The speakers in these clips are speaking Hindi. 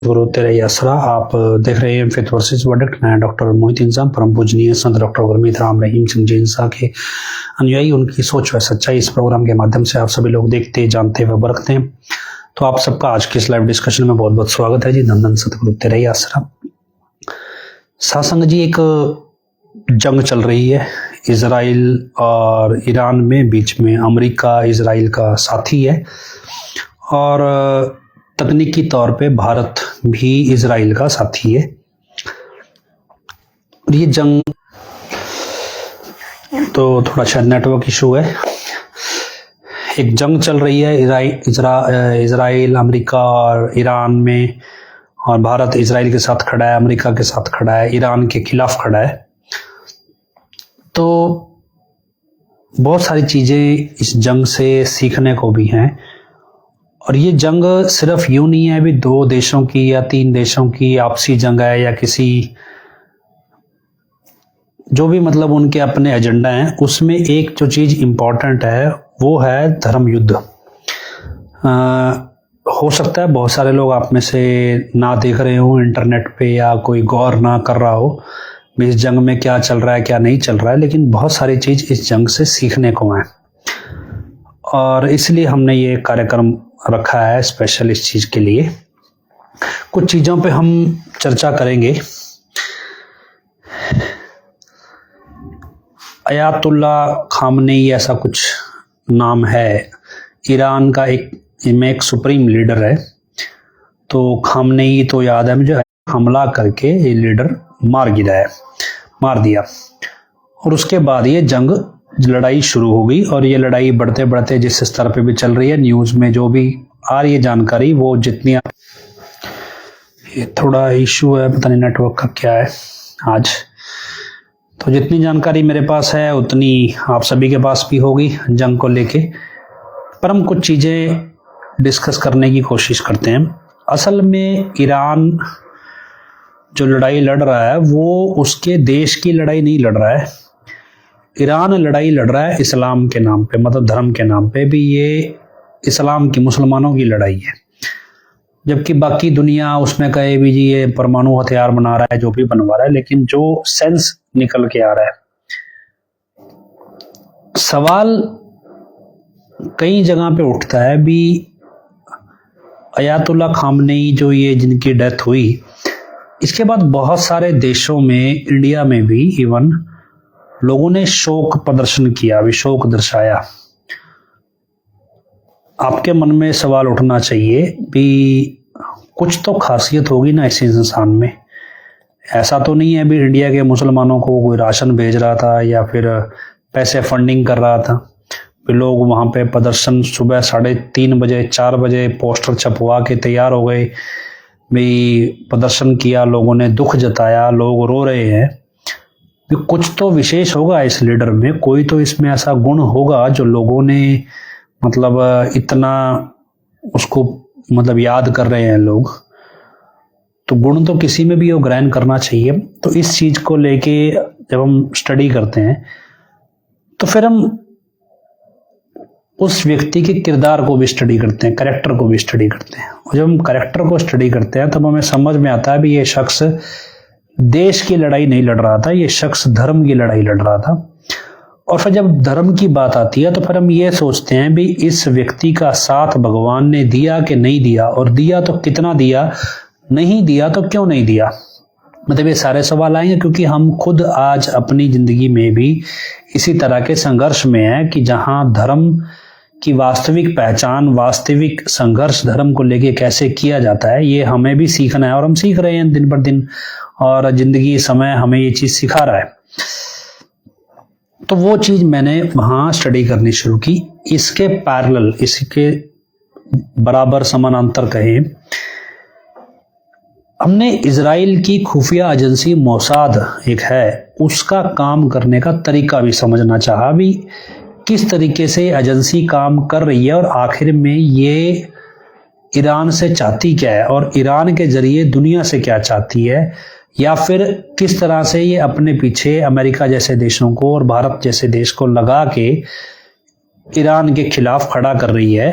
गुरु तेरे असरा। आप देख रहे हैं फिफ्थ वर्सेस वर्डिक्ट। मैं डॉक्टर मोहित इंसान, परम पूजनीय संत डॉक्टर गुरमीत राम रहीम सिंह जी इंसान के अनुयायी, उनकी सोच व सच्चाई इस प्रोग्राम के माध्यम से आप सभी लोग देखते, जानते व बरतते हैं। तो आप सबका आज के इस लाइव डिस्कशन में बहुत बहुत स्वागत है जी। धन धन सतगुरु तेरे असरा। सासंग जी, एक जंग चल रही है इजराइल और ईरान में, बीच में अमेरिका इजराइल का साथी है और तकनीकी तौर पे भारत भी इजराइल का साथी है। ये जंग तो थोड़ा शायद नेटवर्क इशू है। एक जंग चल रही है इजराइल अमेरिका और ईरान में, और भारत इजराइल के साथ खड़ा है, अमेरिका के साथ खड़ा है, ईरान के खिलाफ खड़ा है। तो बहुत सारी चीजें इस जंग से सीखने को भी हैं। और ये जंग सिर्फ यूं नहीं है अभी दो देशों की या तीन देशों की आपसी जंग है, या किसी जो भी मतलब उनके अपने एजेंडा हैं। उसमें एक जो चीज इंपॉर्टेंट है वो है धर्म युद्ध। हो सकता है बहुत सारे लोग आप में से ना देख रहे हो इंटरनेट पे, या कोई गौर ना कर रहा हो इस जंग में क्या चल रहा है क्या नहीं चल रहा है, लेकिन बहुत सारी चीज इस जंग से सीखने को है। और इसलिए हमने ये कार्यक्रम रखा है स्पेशल इस चीज के लिए। कुछ चीजों पे हम चर्चा करेंगे। अयातुल्ला खामनेई ऐसा कुछ नाम है, ईरान का एक सुप्रीम लीडर है। तो खामनेई तो याद है मुझे, हमला करके ये लीडर मार दिया। और उसके बाद ये लड़ाई शुरू हो गई, और ये लड़ाई बढ़ते बढ़ते जिस स्तर पे भी चल रही है, न्यूज में जो भी आ रही है जानकारी, वो जितनी ये थोड़ा इशू है, पता नहीं नेटवर्क का क्या है आज। तो जितनी जानकारी मेरे पास है उतनी आप सभी के पास भी होगी जंग को लेके। पर हम कुछ चीजें डिस्कस करने की कोशिश करते हैं। असल में ईरान जो लड़ाई लड़ रहा है वो उसके देश की लड़ाई नहीं लड़ रहा है। ईरान लड़ाई लड़ रहा है इस्लाम के नाम पे, मतलब धर्म के नाम पे भी ये इस्लाम की, मुसलमानों की लड़ाई है। जबकि बाकी दुनिया उसमें कहे भी जी ये परमाणु हथियार बना रहा है, जो भी बनवा रहा है, लेकिन जो सेंस निकल के आ रहा है, सवाल कई जगह पे उठता है भी। अयातुल्ला खामनेई जो ये जिनकी डेथ हुई, इसके बाद बहुत सारे देशों में, इंडिया में भी इवन, लोगों ने शोक प्रदर्शन किया, भी शोक दर्शाया। आपके मन में सवाल उठना चाहिए भी कुछ तो खासियत होगी ना इस इंसान में। ऐसा तो नहीं है भी इंडिया के मुसलमानों को कोई राशन भेज रहा था या फिर पैसे फंडिंग कर रहा था। लोग वहां पे प्रदर्शन सुबह 3:30 बजे 4 बजे पोस्टर छपवा के तैयार हो गए, भी प्रदर्शन किया, लोगों ने दुख जताया, लोग रो रहे हैं। कुछ तो विशेष होगा इस लीडर में, कोई तो इसमें ऐसा गुण होगा जो लोगों ने मतलब इतना उसको मतलब याद कर रहे हैं लोग। तो गुण तो किसी में भी वो ग्रहण करना चाहिए। तो इस चीज को लेके जब हम स्टडी करते हैं तो फिर हम उस व्यक्ति के किरदार को भी स्टडी करते हैं, कैरेक्टर को भी स्टडी करते हैं। और जब हम कैरेक्टर को स्टडी करते हैं तब हमें समझ में आता है भी ये शख्स देश की लड़ाई नहीं लड़ रहा था, ये शख्स धर्म की लड़ाई लड़ रहा था। और फिर जब धर्म की बात आती है तो फिर हम ये सोचते हैं भी इस व्यक्ति का साथ भगवान ने दिया कि नहीं दिया, और दिया तो कितना दिया, नहीं दिया तो क्यों नहीं दिया। मतलब ये सारे सवाल आएंगे क्योंकि हम खुद आज अपनी जिंदगी में भी इसी तरह के संघर्ष में हैं कि जहां धर्म की वास्तविक पहचान, वास्तविक संघर्ष धर्म को लेके कैसे किया जाता है, ये हमें भी सीखना है। और हम सीख रहे हैं दिन पर दिन, और जिंदगी समय हमें ये चीज सिखा रहा है। तो वो चीज मैंने वहां स्टडी करनी शुरू की। इसके पैरेलल, इसके बराबर समानांतर कहें, हमने इजराइल की खुफिया एजेंसी मोसाद एक है, उसका काम करने का तरीका भी समझना चाहा भी किस तरीके से एजेंसी काम कर रही है, और आखिर में ये ईरान से चाहती क्या है, और ईरान के जरिए दुनिया से क्या चाहती है, या फिर किस तरह से ये अपने पीछे अमेरिका जैसे देशों को और भारत जैसे देश को लगा के ईरान के खिलाफ खड़ा कर रही है।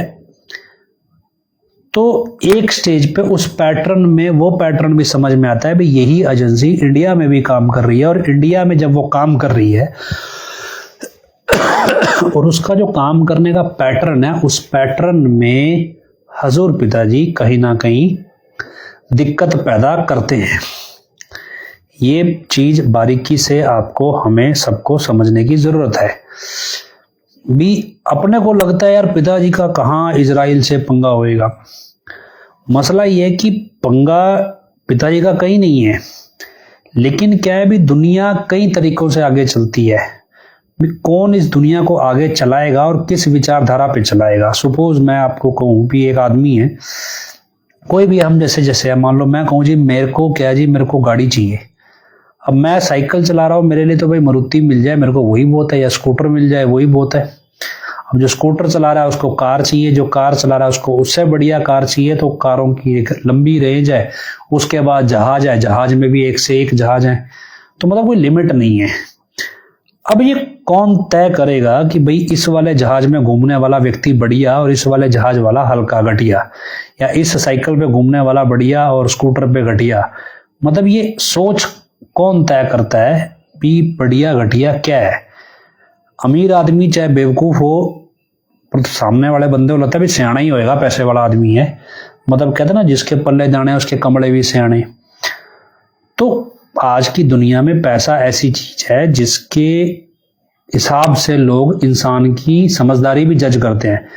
तो एक स्टेज पे उस पैटर्न में वो पैटर्न भी समझ में आता है भी यही एजेंसी इंडिया में भी काम कर रही है, और इंडिया में जब वो काम कर रही है और उसका जो काम करने का पैटर्न है, उस पैटर्न में हजूर पिताजी कहीं ना कहीं दिक्कत पैदा करते हैं। ये चीज बारीकी से आपको हमें सबको समझने की जरूरत है। भी अपने को लगता है यार पिताजी का कहाँ इजराइल से पंगा होएगा। मसला ये है कि पंगा पिताजी का कहीं नहीं है, लेकिन क्या है भी दुनिया कई तरीकों से आगे चलती है। भी कौन इस दुनिया को आगे चलाएगा और किस विचारधारा पे चलाएगा। सपोज मैं आपको कहूँ भी एक आदमी है, कोई भी हम जैसे मान लो मैं कहूँ जी मेरे को क्या जी मेरे को गाड़ी चाहिए। अब मैं साइकिल चला रहा हूँ, मेरे लिए तो भाई मारुति मिल जाए मेरे को वही बहुत है, या स्कूटर मिल जाए वही बहुत है। अब जो स्कूटर चला रहा है उसको कार चाहिए, जो कार चला रहा है उसको उससे बढ़िया कार चाहिए। तो कारों की एक लंबी रेंज है, उसके बाद जहाज है, जहाज में भी एक से एक जहाज है, तो मतलब कोई लिमिट नहीं है। अब ये कौन तय करेगा कि भाई इस वाले जहाज में घूमने वाला व्यक्ति बढ़िया और इस वाले जहाज वाला हल्का घटिया, या इस साइकिल पे घूमने वाला बढ़िया और स्कूटर पे घटिया। मतलब ये सोच कौन तय करता है भी बढ़िया घटिया क्या है। अमीर आदमी चाहे बेवकूफ हो, पर तो सामने वाले बंदे को लगता है भी सियाना ही होएगा, पैसे वाला आदमी है। मतलब कहते ना जिसके पल्ले दाने उसके कमड़े भी सियाने। तो आज की दुनिया में पैसा ऐसी चीज है जिसके हिसाब से लोग इंसान की समझदारी भी जज करते हैं।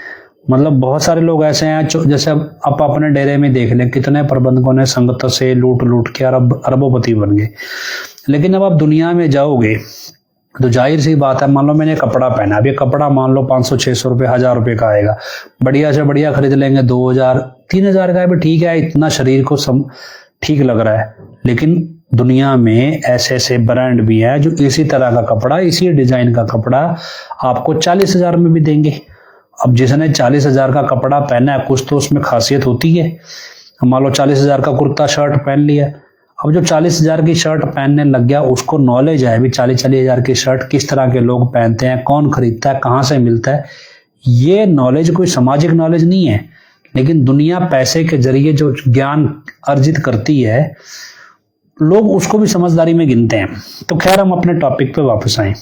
मतलब बहुत सारे लोग ऐसे हैं जैसे आप अपने डेरे में देख लें, कितने प्रबंधकों ने संगत से लूट लूट के अरबोपति बन गए। लेकिन अब आप दुनिया में जाओगे तो जाहिर सी बात है, मान लो मैंने कपड़ा पहना, अब ये कपड़ा मान लो 500-600 रुपये 1000 रुपये का आएगा, बढ़िया से बढ़िया खरीद लेंगे 2000-3000 का है, भी ठीक है, इतना शरीर को ठीक लग रहा है। लेकिन दुनिया में ऐसे ऐसे ब्रांड भी हैं जो इसी तरह का कपड़ा, इसी डिजाइन का कपड़ा आपको 40,000 में भी देंगे। अब जिसने 40,000 का कपड़ा पहना है कुछ तो उसमें खासियत होती है। मान लो 40,000 का कुर्ता शर्ट पहन लिया, अब जो 40,000 की शर्ट पहनने लग गया उसको नॉलेज है भी 40,000 की शर्ट किस तरह के लोग पहनते हैं, कौन खरीदता है, कहाँ से मिलता है। ये नॉलेज कोई सामाजिक नॉलेज नहीं है, लेकिन दुनिया पैसे के जरिए जो ज्ञान अर्जित करती है लोग उसको भी समझदारी में गिनते हैं। तो खैर हम अपने टॉपिक पे वापस आए।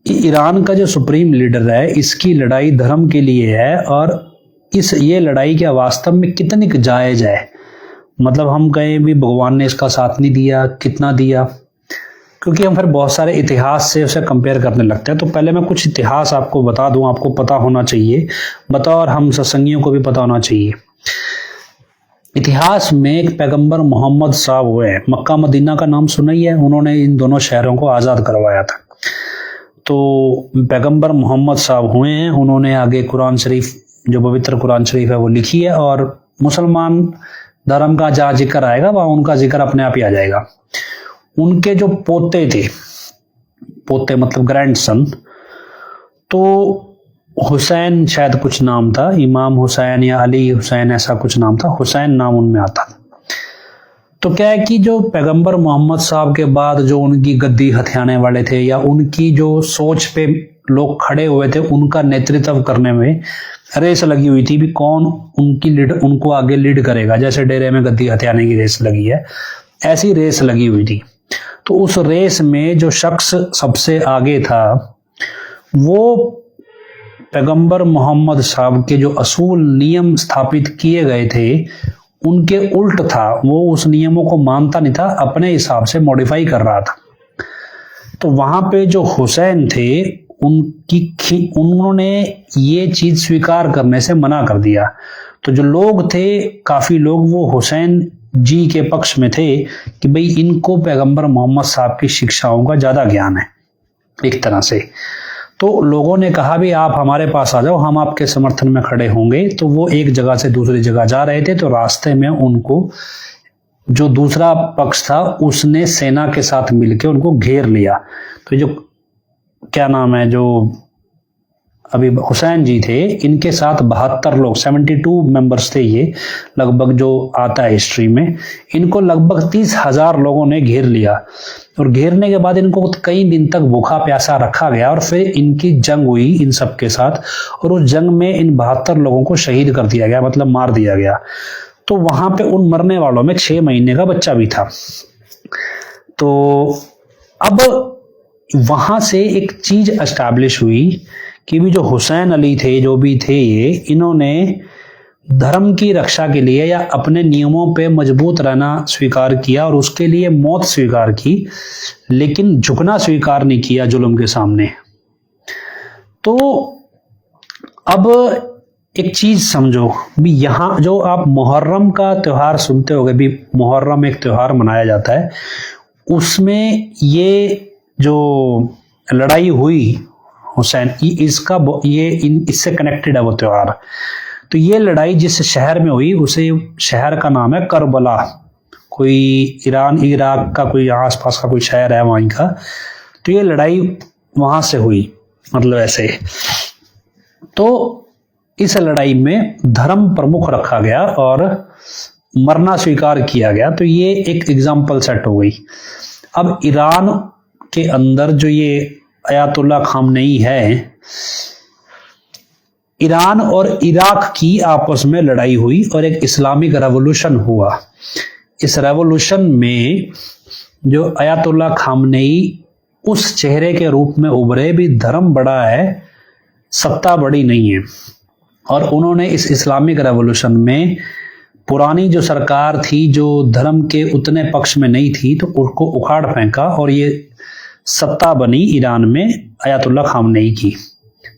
ईरान का जो सुप्रीम लीडर है इसकी लड़ाई धर्म के लिए है, और ये लड़ाई क्या वास्तव में कितनी जायज है। मतलब हम कहें भी भगवान ने इसका साथ नहीं दिया, कितना दिया, क्योंकि हम फिर बहुत सारे इतिहास से उसे कंपेयर करने लगते हैं। तो पहले मैं कुछ इतिहास आपको बता दूं, आपको पता होना चाहिए, बताओ, और हम सत्संगियों को भी पता होना चाहिए। इतिहास में एक पैगंबर मोहम्मद साहब हुए हैं, मक्का मदीना का नाम सुना ही है, उन्होंने इन दोनों शहरों को आज़ाद करवाया था। तो पैगंबर मोहम्मद साहब हुए हैं, उन्होंने आगे कुरान शरीफ, जो पवित्र कुरान शरीफ है वो लिखी है, और मुसलमान धर्म का जहाँ जिक्र आएगा वहाँ उनका जिक्र अपने आप ही आ जाएगा। उनके जो पोते थे, पोते मतलब ग्रैंडसन, तो हुसैन शायद कुछ नाम था, इमाम हुसैन या अली हुसैन ऐसा कुछ नाम था, हुसैन नाम उनमें आता था। तो क्या है कि जो पैगंबर मोहम्मद साहब के बाद जो उनकी गद्दी हथियाने वाले थे या उनकी जो सोच पे लोग खड़े हुए थे, उनका नेतृत्व करने में रेस लगी हुई थी भी कौन उनको आगे लीड करेगा। जैसे डेरे में गद्दी हथियाने की रेस लगी है, ऐसी रेस लगी हुई थी। तो उस रेस में जो शख्स सबसे आगे था वो पैगंबर मोहम्मद साहब के जो असूल नियम स्थापित किए गए थे उनके उल्ट था। वो उस नियमों को मानता नहीं था, अपने हिसाब से मॉडिफाई कर रहा था। तो वहां पे जो हुसैन थे उन्होंने ये चीज स्वीकार करने से मना कर दिया। तो जो लोग थे, काफी लोग वो हुसैन जी के पक्ष में थे कि भाई इनको पैगंबर मोहम्मद साहब की शिक्षाओं का ज्यादा ज्ञान है एक तरह से। तो लोगों ने कहा भी आप हमारे पास आ जाओ, हम आपके समर्थन में खड़े होंगे। तो वो एक जगह से दूसरी जगह जा रहे थे, तो रास्ते में उनको जो दूसरा पक्ष था उसने सेना के साथ मिलकर उनको घेर लिया। तो जो क्या नाम है, जो अभी हुसैन जी थे, इनके साथ 72 लोग 72 मेंबर्स थे ये लगभग, जो आता है हिस्ट्री में। इनको लगभग 30,000 लोगों ने घेर लिया और घेरने के बाद इनको कई दिन तक भूखा प्यासा रखा गया और फिर इनकी जंग हुई इन सब के साथ, और उस जंग में इन 72 लोगों को शहीद कर दिया गया, मतलब मार दिया गया। तो वहां पे उन मरने वालों में 6 महीने का बच्चा भी था। तो अब वहां से एक चीज एस्टैब्लिश हुई कि भी जो हुसैन अली थे, जो भी थे ये, इन्होंने धर्म की रक्षा के लिए या अपने नियमों पे मजबूत रहना स्वीकार किया और उसके लिए मौत स्वीकार की, लेकिन झुकना स्वीकार नहीं किया जुल्म के सामने। तो अब एक चीज समझो भी, यहाँ जो आप मुहर्रम का त्योहार सुनते होगे भी, मुहर्रम एक त्योहार मनाया जाता है, उसमें ये जो लड़ाई हुई हुसैन की, इससे कनेक्टेड है वो त्योहार। तो ये लड़ाई जिस शहर में हुई, उसे शहर का नाम है करबला, कोई ईरान इराक का कोई आसपास का कोई शहर है वहीं का। तो ये लड़ाई वहां से हुई, मतलब ऐसे। तो इस लड़ाई में धर्म प्रमुख रखा गया और मरना स्वीकार किया गया। तो ये एक एग्जाम्पल सेट हो गई। अब ईरान के अंदर जो ये अयातुल्ला खामनेई है, ईरान और इराक की आपस में लड़ाई हुई और एक इस्लामिक रेवोल्यूशन हुआ। इस रेवोल्यूशन में जो अयातुल्ला खामनेई उस चेहरे के रूप में उभरे भी, धर्म बड़ा है, सत्ता बड़ी नहीं है। और उन्होंने इस इस्लामिक रेवोल्यूशन में पुरानी जो सरकार थी, जो धर्म के उतने पक्ष में नहीं थी, तो उसको उखाड़ फेंका और ये सत्ता बनी ईरान में अयातुल्ला खामनेई की,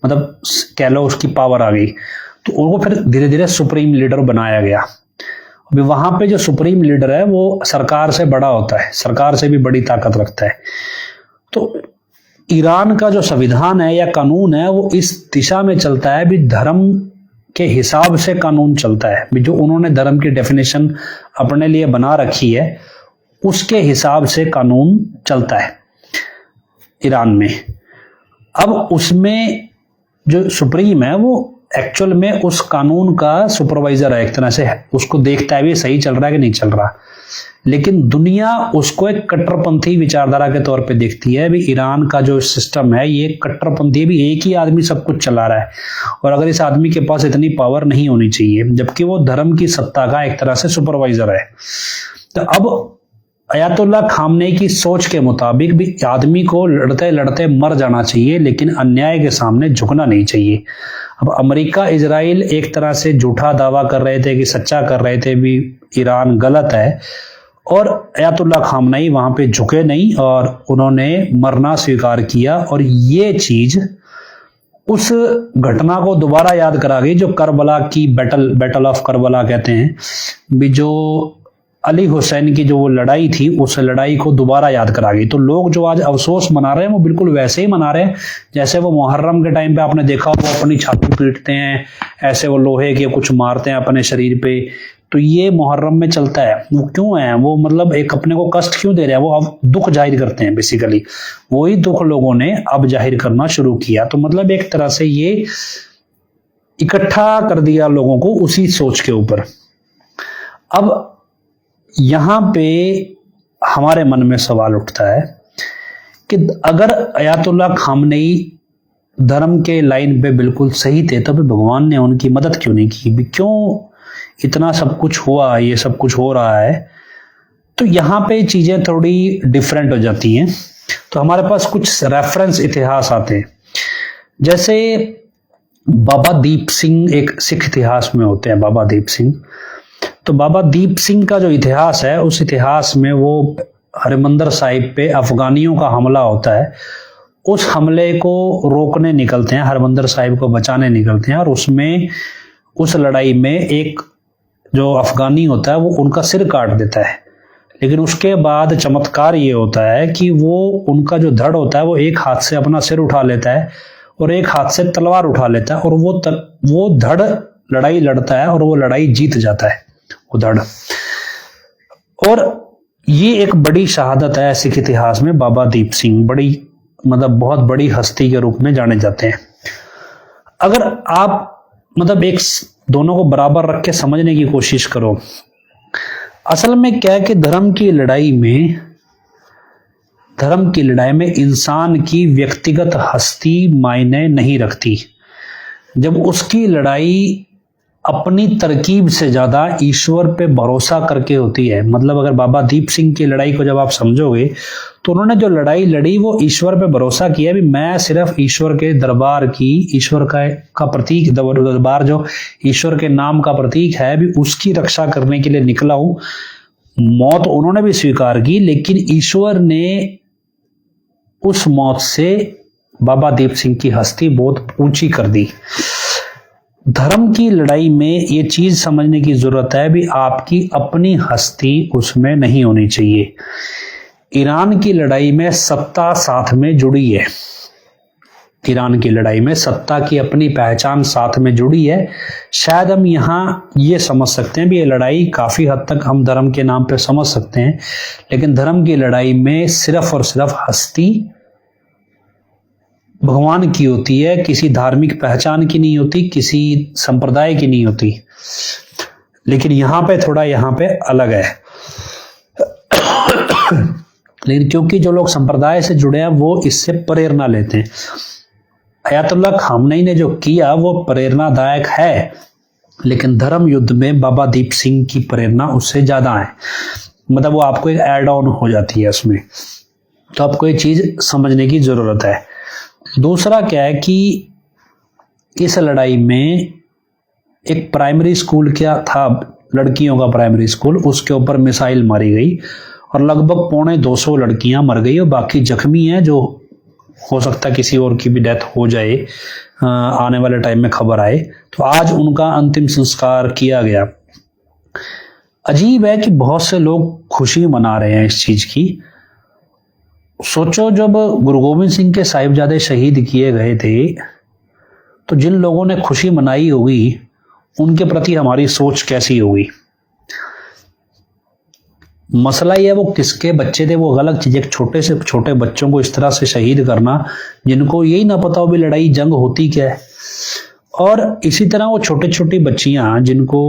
मतलब कह लो उसकी पावर आ गई। तो उनको फिर धीरे धीरे सुप्रीम लीडर बनाया गया। अभी वहां पे जो सुप्रीम लीडर है वो सरकार से बड़ा होता है, सरकार से भी बड़ी ताकत रखता है। तो ईरान का जो संविधान है या कानून है, वो इस दिशा में चलता है भी, धर्म के हिसाब से कानून चलता है भी। जो उन्होंने धर्म की डेफिनेशन अपने लिए बना रखी है, उसके हिसाब से कानून चलता है ईरान में। अब उसमें जो सुप्रीम है वो एक्चुअल में उस कानून का सुपरवाइजर है, एक तरह से उसको देखता है भी सही चल रहा है कि नहीं चल रहा। लेकिन दुनिया उसको एक कट्टरपंथी विचारधारा के तौर पे देखती है भी, ईरान का जो सिस्टम है ये कट्टरपंथी भी, एक ही आदमी सब कुछ चला रहा है और अगर इस आदमी के पास इतनी पावर नहीं होनी चाहिए, जबकि वो धर्म की सत्ता का एक तरह से सुपरवाइजर है। तो अब अयातुल्ला खामनेई की सोच के मुताबिक भी आदमी को लड़ते लड़ते मर जाना चाहिए, लेकिन अन्याय के सामने झुकना नहीं चाहिए। अब अमेरिका इजराइल एक तरह से झूठा दावा कर रहे थे कि सच्चा कर रहे थे भी ईरान गलत है, और अयातुल्ला खामनेई वहां पे झुके नहीं और उन्होंने मरना स्वीकार किया। और ये चीज उस घटना को दोबारा याद करा गई जो करबला की बैटल ऑफ करबला कहते हैं भी, जो अली हुसैन की जो वो लड़ाई थी, उस लड़ाई को दोबारा याद करा गई। तो लोग जो आज अफसोस मना रहे हैं वो बिल्कुल वैसे ही मना रहे हैं जैसे वो मुहर्रम के टाइम पे आपने देखा वो अपनी छाती पीटते हैं, ऐसे वो लोहे के कुछ मारते हैं अपने शरीर पे। तो ये मुहर्रम में चलता है। वो क्यों है, वो मतलब एक अपने को कष्ट क्यों दे रहे हैं, वो अब दुख जाहिर करते हैं बेसिकली। वही दुख लोगों ने अब जाहिर करना शुरू किया। तो मतलब एक तरह से ये इकट्ठा कर दिया लोगों को उसी सोच के ऊपर। अब यहां पे हमारे मन में सवाल उठता है कि अगर अयातुल्ला खामनेई धर्म के लाइन पे बिल्कुल सही थे, तो भगवान ने उनकी मदद क्यों नहीं की? क्यों इतना सब कुछ हुआ, ये सब कुछ हो रहा है? तो यहाँ पे चीजें थोड़ी डिफरेंट हो जाती हैं। तो हमारे पास कुछ रेफरेंस इतिहास आते हैं, जैसे बाबा दीप सिंह एक सिख इतिहास में होते हैं, बाबा दीप सिंह। तो बाबा दीप सिंह का जो इतिहास है, उस इतिहास में वो हरिमंदर साहिब पे अफगानियों का हमला होता है, उस हमले को रोकने निकलते हैं, हरिमंदर साहिब को बचाने निकलते हैं। और उसमें उस लड़ाई में एक जो अफगानी होता है वो उनका सिर काट देता है। लेकिन उसके बाद चमत्कार ये होता है कि वो उनका जो धड़ होता है वो एक हाथ से अपना सिर उठा लेता है और एक हाथ से तलवार उठा लेता है, और वो धड़ लड़ाई लड़ता है और वो लड़ाई जीत जाता है वो धड़। और ये एक बड़ी शहादत है सिख इतिहास में। बाबा दीप सिंह बड़ी मतलब बहुत बड़ी हस्ती के रूप में जाने जाते हैं। अगर आप मतलब एक दोनों को बराबर रख के समझने की कोशिश करो, असल में क्या है कि धर्म की लड़ाई में इंसान की व्यक्तिगत हस्ती मायने नहीं रखती। जब उसकी लड़ाई अपनी तरकीब से ज्यादा ईश्वर पे भरोसा करके होती है, मतलब अगर बाबा दीप सिंह की लड़ाई को जब आप समझोगे तो उन्होंने जो लड़ाई लड़ी वो ईश्वर पे भरोसा किया भी मैं सिर्फ ईश्वर के दरबार की, ईश्वर का प्रतीक, दरबार जो ईश्वर के नाम का प्रतीक है भी उसकी रक्षा करने के लिए निकला हूं। मौत उन्होंने भी स्वीकार की, लेकिन ईश्वर ने उस मौत से बाबा दीप सिंह की हस्ती बहुत ऊंची कर दी। धर्म की लड़ाई में ये चीज समझने की जरूरत है भी आपकी अपनी हस्ती उसमें नहीं होनी चाहिए। ईरान की लड़ाई में सत्ता साथ में जुड़ी है, ईरान की लड़ाई में सत्ता की अपनी पहचान साथ में जुड़ी है। शायद हम यहाँ ये समझ सकते हैं भी ये लड़ाई काफी हद तक हम धर्म के नाम पे समझ सकते हैं, लेकिन धर्म की लड़ाई में सिर्फ और सिर्फ हस्ती भगवान की होती है, किसी धार्मिक पहचान की नहीं होती, किसी संप्रदाय की नहीं होती। लेकिन यहाँ पे अलग है। लेकिन क्योंकि जो लोग संप्रदाय से जुड़े हैं वो इससे प्रेरणा लेते हैं। अयातुल्लाह खामनेई ने जो किया वो प्रेरणादायक है, लेकिन धर्म युद्ध में बाबा दीप सिंह की प्रेरणा उससे ज्यादा है, मतलब वो आपको एक एड ऑन हो जाती है उसमें। तो आपको ये चीज समझने की जरूरत है। दूसरा क्या है कि इस लड़ाई में एक प्राइमरी स्कूल क्या था, लड़कियों का प्राइमरी स्कूल, उसके ऊपर मिसाइल मारी गई और लगभग 250 लड़कियां मर गई और बाकी जख्मी हैं, जो हो सकता है किसी और की भी डेथ हो जाए आने वाले टाइम में खबर आए। तो आज उनका अंतिम संस्कार किया गया। अजीब है कि बहुत से लोग खुशी मना रहे हैं इस चीज की। सोचो जब गुरु गोविंद सिंह के साहिबजादे शहीद किए गए थे तो जिन लोगों ने खुशी मनाई होगी उनके प्रति हमारी सोच कैसी होगी। मसला यह है वो किसके बच्चे थे, वो अलग चीज। एक छोटे से छोटे बच्चों को इस तरह से शहीद करना, जिनको यही ना पता हो भी लड़ाई जंग होती क्या है। और इसी तरह वो छोटे छोटी बच्चियां जिनको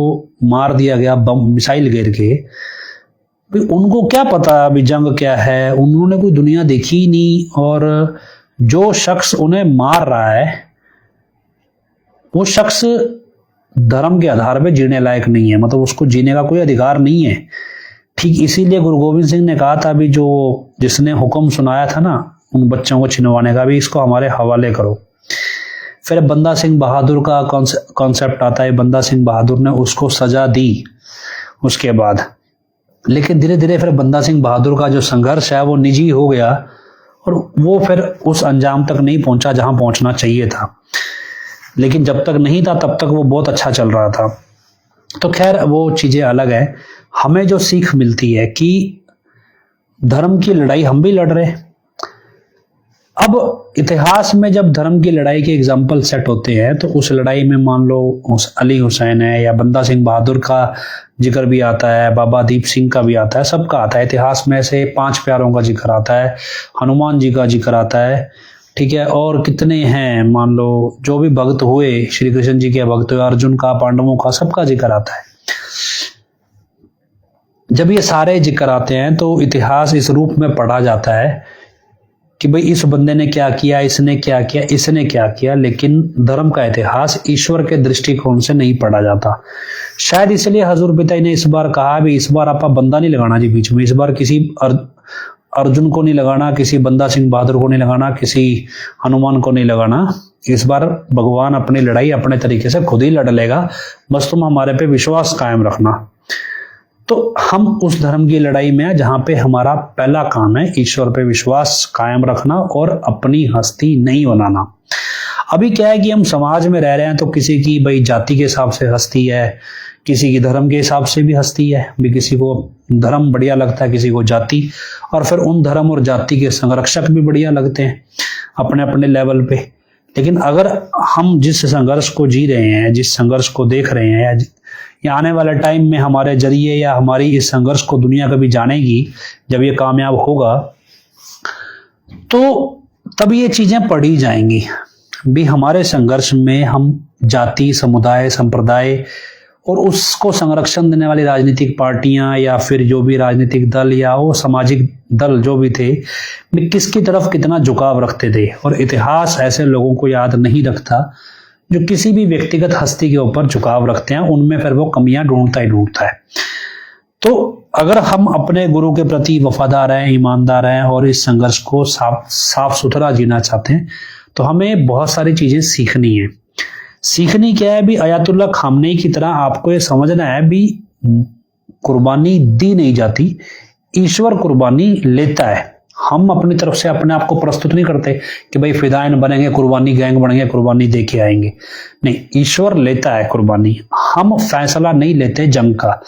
मार दिया गया बम मिसाइल गिर के, उनको क्या पता अभी जंग क्या है, उन्होंने कोई दुनिया देखी ही नहीं। और जो शख्स उन्हें मार रहा है वो शख्स धर्म के आधार पे जीने लायक नहीं है, मतलब उसको जीने का कोई अधिकार नहीं है। ठीक इसीलिए गुरु गोविंद सिंह ने कहा था अभी जो जिसने हुक्म सुनाया था ना उन बच्चों को छिनवाने का, भी इसको हमारे हवाले करो। फिर बंदा सिंह बहादुर का कॉन्सेप्ट आता है, बंदा सिंह बहादुर ने उसको सजा दी उसके बाद, लेकिन धीरे धीरे फिर बंदा सिंह बहादुर का जो संघर्ष है वो निजी हो गया और वो फिर उस अंजाम तक नहीं पहुंचा जहां पहुंचना चाहिए था। लेकिन जब तक नहीं था तब तक वो बहुत अच्छा चल रहा था। तो खैर वो चीजें अलग है। हमें जो सीख मिलती है कि धर्म की लड़ाई हम भी लड़ रहे हैं। अब इतिहास में जब धर्म की लड़ाई के एग्जाम्पल सेट होते हैं तो उस लड़ाई में मान लो अली हुसैन है या बंदा सिंह बहादुर का जिक्र भी आता है, बाबा दीप सिंह का भी आता है, सबका आता है। इतिहास में से 5 प्यारों का जिक्र आता है, हनुमान जी का जिक्र आता है, ठीक है, और कितने हैं मान लो जो भी भक्त हुए, श्री कृष्ण जी के भक्त हुए, अर्जुन का, पांडवों का, सबका जिक्र आता है। जब ये सारे जिक्र आते हैं तो इतिहास इस रूप में पढ़ा जाता है कि भाई इस बंदे ने क्या किया, इसने क्या किया, इसने क्या किया, लेकिन धर्म का इतिहास ईश्वर के दृष्टिकोण से नहीं पढ़ा जाता। शायद इसलिए हजूर पिताई ने इस बार कहा भी इस बार आप बंदा नहीं लगाना जी बीच में, इस बार किसी अर्जुन को नहीं लगाना, किसी बंदा सिंह बहादुर को नहीं लगाना, किसी हनुमान को नहीं लगाना। इस बार भगवान अपनी लड़ाई अपने तरीके से खुद ही लड़ लेगा, बस तुम हमारे पे विश्वास कायम रखना। तो हम उस धर्म की लड़ाई में हैं जहां पे हमारा पहला काम है ईश्वर पे विश्वास कायम रखना और अपनी हस्ती नहीं बनाना। अभी क्या है कि हम समाज में रह रहे हैं तो किसी की भाई जाति के हिसाब से हस्ती है, किसी की धर्म के हिसाब से भी हस्ती है, भी किसी को धर्म बढ़िया लगता है, किसी को जाति, और फिर उन धर्म और जाति के संरक्षक भी बढ़िया लगते हैं अपने अपने लेवल पे। लेकिन अगर हम जिस संघर्ष को जी रहे हैं, जिस संघर्ष को देख रहे हैं, या आने वाले टाइम में हमारे जरिए या हमारी इस संघर्ष को दुनिया कभी जानेगी जब ये कामयाब होगा, तो तब ये चीजें पढ़ी जाएंगी। भी हमारे संघर्ष में हम जाति, समुदाय, संप्रदाय और उसको संरक्षण देने वाली राजनीतिक पार्टियां या फिर जो भी राजनीतिक दल या वो सामाजिक दल जो भी थे, वे किसकी तरफ कितना झुकाव रखते थे। और इतिहास ऐसे लोगों को याद नहीं रखता जो किसी भी व्यक्तिगत हस्ती के ऊपर झुकाव रखते हैं, उनमें फिर वो कमियां ढूंढता ही ढूंढता है। तो अगर हम अपने गुरु के प्रति वफादार हैं, ईमानदार हैं और इस संघर्ष को साफ सुथरा जीना चाहते हैं तो हमें बहुत सारी चीजें सीखनी है। सीखनी क्या है भी, अयातुल्ला खामनेई की तरह आपको ये समझना है भी कुर्बानी दी नहीं जाती, ईश्वर कुर्बानी लेता है। हम अपनी तरफ से अपने आप को प्रस्तुत नहीं करते कि भाई फिदायन बनेंगे, कुर्बानी गैंग बनेंगे, कुर्बानी दे के आएंगे। नहीं, ईश्वर लेता है कुर्बानी, हम फैसला नहीं लेते जंग का।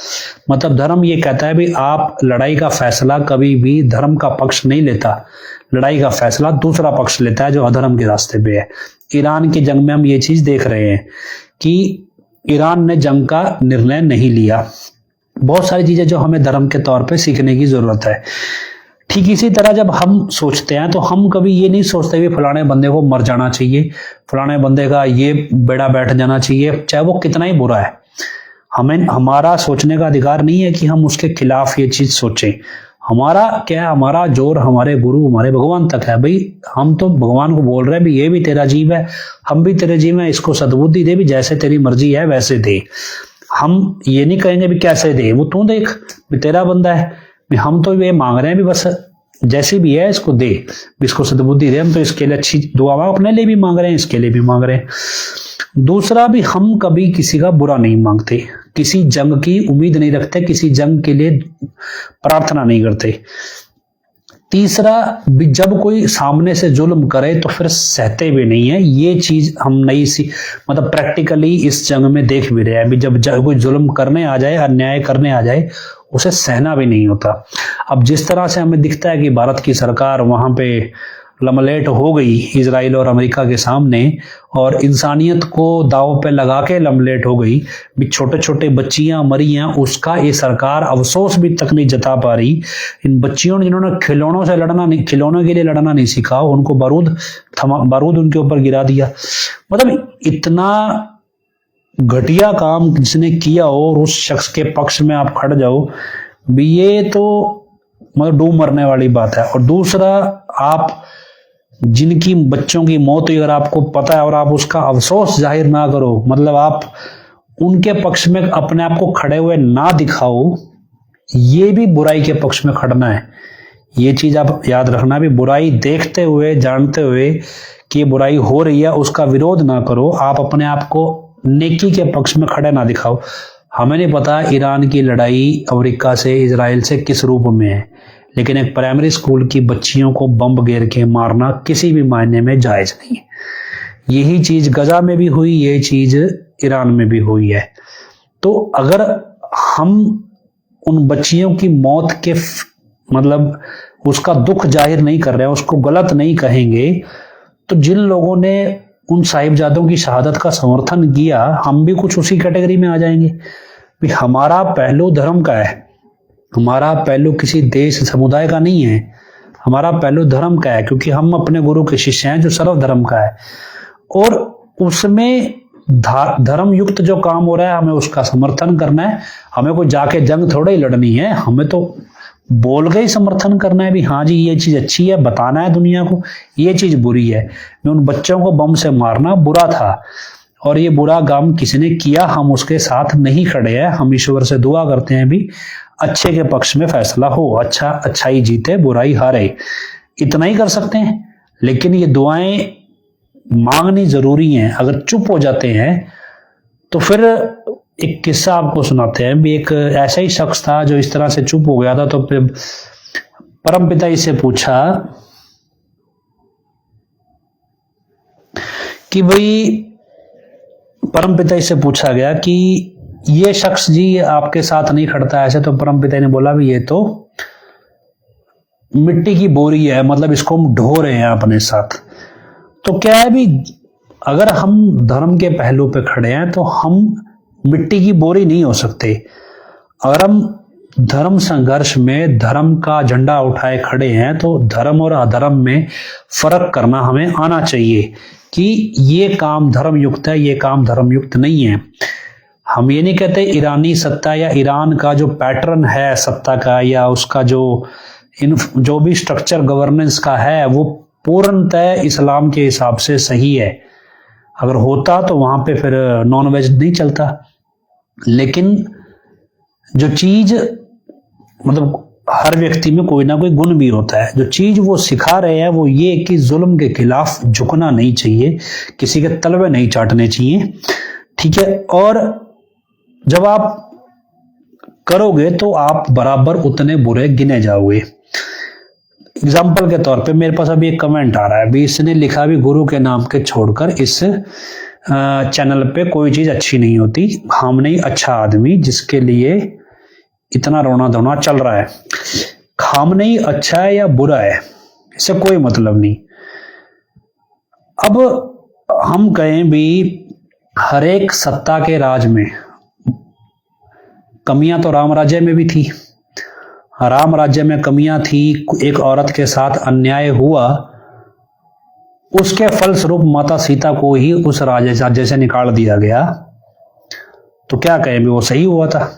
मतलब धर्म ये कहता है भी आप लड़ाई का फैसला कभी भी धर्म का पक्ष नहीं लेता, लड़ाई का फैसला दूसरा पक्ष लेता है जो अधर्म के रास्ते पे है। ईरान की जंग में हम ये चीज देख रहे हैं कि ईरान ने जंग का निर्णय नहीं लिया। बहुत सारी चीजें जो हमें धर्म के तौर पे सीखने की जरूरत है। ठीक इसी तरह जब हम सोचते हैं तो हम कभी ये नहीं सोचते कि फलाने बंदे को मर जाना चाहिए, फलाने बंदे का ये बेड़ा बैठ जाना चाहिए, चाहे वो कितना ही बुरा है। हमें, हमारा सोचने का अधिकार नहीं है कि हम उसके खिलाफ ये चीज सोचें। हमारा क्या है, हमारा जोर हमारे गुरु, हमारे भगवान तक है। भाई हम तो भगवान को बोल रहे हैं भी ये भी तेरा जीव है, हम भी तेरे जीव है, इसको सद्बुद्धि दे, भी जैसे तेरी मर्जी है वैसे दे। हम ये नहीं कहेंगे भी कैसे दे, वो तू देख भी तेरा बंदा है, हम तो ये मांग रहे हैं भी बस जैसे भी है इसको दे, इसको सद्बुद्धि दे। हम तो इसके लिए अच्छी दुआ अपने लिए भी मांग रहे हैं, इसके लिए भी मांग रहे हैं। दूसरा भी, हम कभी किसी का बुरा नहीं मांगते, किसी जंग की उम्मीद नहीं रखते, किसी जंग के लिए प्रार्थना नहीं करते। तीसरा भी, जब कोई सामने से जुल्म करे तो फिर सहते भी नहीं है। ये चीज हम नई सी मतलब प्रैक्टिकली इस जंग में देख भी रहे हैं। अभी जब कोई जुल्म करने आ जाए, अन्याय करने आ जाए, उसे सहना भी नहीं होता। अब जिस तरह से हमें दिखता है कि भारत की सरकार वहां पे लमलेट हो गई इजराइल और अमेरिका के सामने और इंसानियत को दांव पे लगा के लमलेट हो गई, भी छोटे छोटे बच्चियां मरी हैं, उसका ये सरकार अफसोस भी तक नहीं जता पा रही। इन बच्चियों ने जिन्होंने खिलौनों से लड़ना नहीं, खिलौनों के लिए लड़ना नहीं सीखा, उनको बारूद उनके ऊपर गिरा दिया। मतलब इतना घटिया काम जिसने किया हो और उस शख्स के पक्ष में आप खड़ जाओ भी, ये तो मतलब डूब मरने वाली बात है। और दूसरा, आप जिनकी बच्चों की मौत हुई अगर आपको पता है और आप उसका अफसोस जाहिर ना करो, मतलब आप उनके पक्ष में अपने आप को खड़े हुए ना दिखाओ, ये भी बुराई के पक्ष में खड़ना है। ये चीज आप याद रखना भी, बुराई देखते हुए, जानते हुए कि ये बुराई हो रही है, उसका विरोध ना करो, आप अपने आप को नेकी के पक्ष में खड़े ना दिखाओ। हमें नहीं पता ईरान की लड़ाई अमेरिका से, इजराइल से किस रूप में है, लेकिन एक प्राइमरी स्कूल की बच्चियों को बम घेर के मारना किसी भी मायने में जायज नहीं है। यही चीज गजा में भी हुई, यही चीज ईरान में भी हुई है। तो अगर हम उन बच्चियों की मौत के मतलब उसका दुख जाहिर नहीं कर रहे हैं, उसको गलत नहीं कहेंगे, तो जिन लोगों ने उन साहिबजादों की शहादत का समर्थन किया, हम भी कुछ उसी कैटेगरी में आ जाएंगे। भी हमारा पहलू धर्म का है, हमारा पहलू किसी देश समुदाय का नहीं है, हमारा पहलू धर्म का है, क्योंकि हम अपने गुरु के शिष्य हैं जो सर्वधर्म का है। और उसमें धर्म युक्त जो काम हो रहा है हमें उसका समर्थन करना है। हमें कोई जाके जंग थोड़ा ही लड़नी है, हमें तो बोल के ही समर्थन करना है भी हाँ जी ये चीज अच्छी है, बताना है दुनिया को ये चीज बुरी है। उन बच्चों को बम से मारना बुरा था और ये बुरा काम किसी ने किया, हम उसके साथ नहीं खड़े हैं। हम ईश्वर से दुआ करते हैं भी अच्छे के पक्ष में फैसला हो, अच्छाई जीते, बुराई हारे, इतना ही कर सकते हैं। लेकिन ये दुआएं मांगनी जरूरी हैं। अगर चुप हो जाते हैं तो फिर एक किस्सा आपको सुनाते हैं भी, एक ऐसा ही शख्स था जो इस तरह से चुप हो गया था। तो फिर परमपिता इससे पूछा कि भाई, परमपिता इससे पूछा गया कि ये शख्स जी आपके साथ नहीं खड़ता ऐसे। तो परमपिता ने बोला भी ये तो मिट्टी की बोरी है, मतलब इसको हम ढो रहे हैं अपने साथ। तो क्या है भी, अगर हम धर्म के पहलू पे खड़े हैं तो हम मिट्टी की बोरी नहीं हो सकते। अगर हम धर्म संघर्ष में धर्म का झंडा उठाए खड़े हैं तो धर्म और अधर्म में फर्क करना हमें आना चाहिए कि ये काम धर्मयुक्त है, ये काम धर्मयुक्त नहीं है। हम ये नहीं कहते ईरानी सत्ता या ईरान का जो पैटर्न है सत्ता का या उसका जो भी स्ट्रक्चर गवर्नेंस का है वो पूर्णतः इस्लाम के हिसाब से सही है। अगर होता तो वहां पे फिर नॉनवेज नहीं चलता। लेकिन जो चीज मतलब हर व्यक्ति में कोई ना कोई गुण भी होता है। जो चीज वो सिखा रहे हैं वो ये कि जुल्म के खिलाफ झुकना नहीं चाहिए, किसी के तलवे नहीं चाटने चाहिए, ठीक है। और जब आप करोगे तो आप बराबर उतने बुरे गिने जाओगे। एग्जाम्पल के तौर पे मेरे पास अभी एक कमेंट आ रहा है, अभी इसने लिखा भी गुरु के नाम के छोड़कर इस चैनल पे कोई चीज अच्छी नहीं होती, हम नहीं अच्छा आदमी जिसके लिए इतना रोना धोना चल रहा है। खामनेई अच्छा है या बुरा है इससे कोई मतलब नहीं। अब हम कहें भी हर एक सत्ता के राज में कमियां तो राम राज्य में भी थी, राम राज्य में कमियां थी, एक औरत के साथ अन्याय हुआ, उसके फलस्वरूप माता सीता को ही उस राज्य से निकाल दिया गया। तो क्या कहें भी वो सही हुआ था।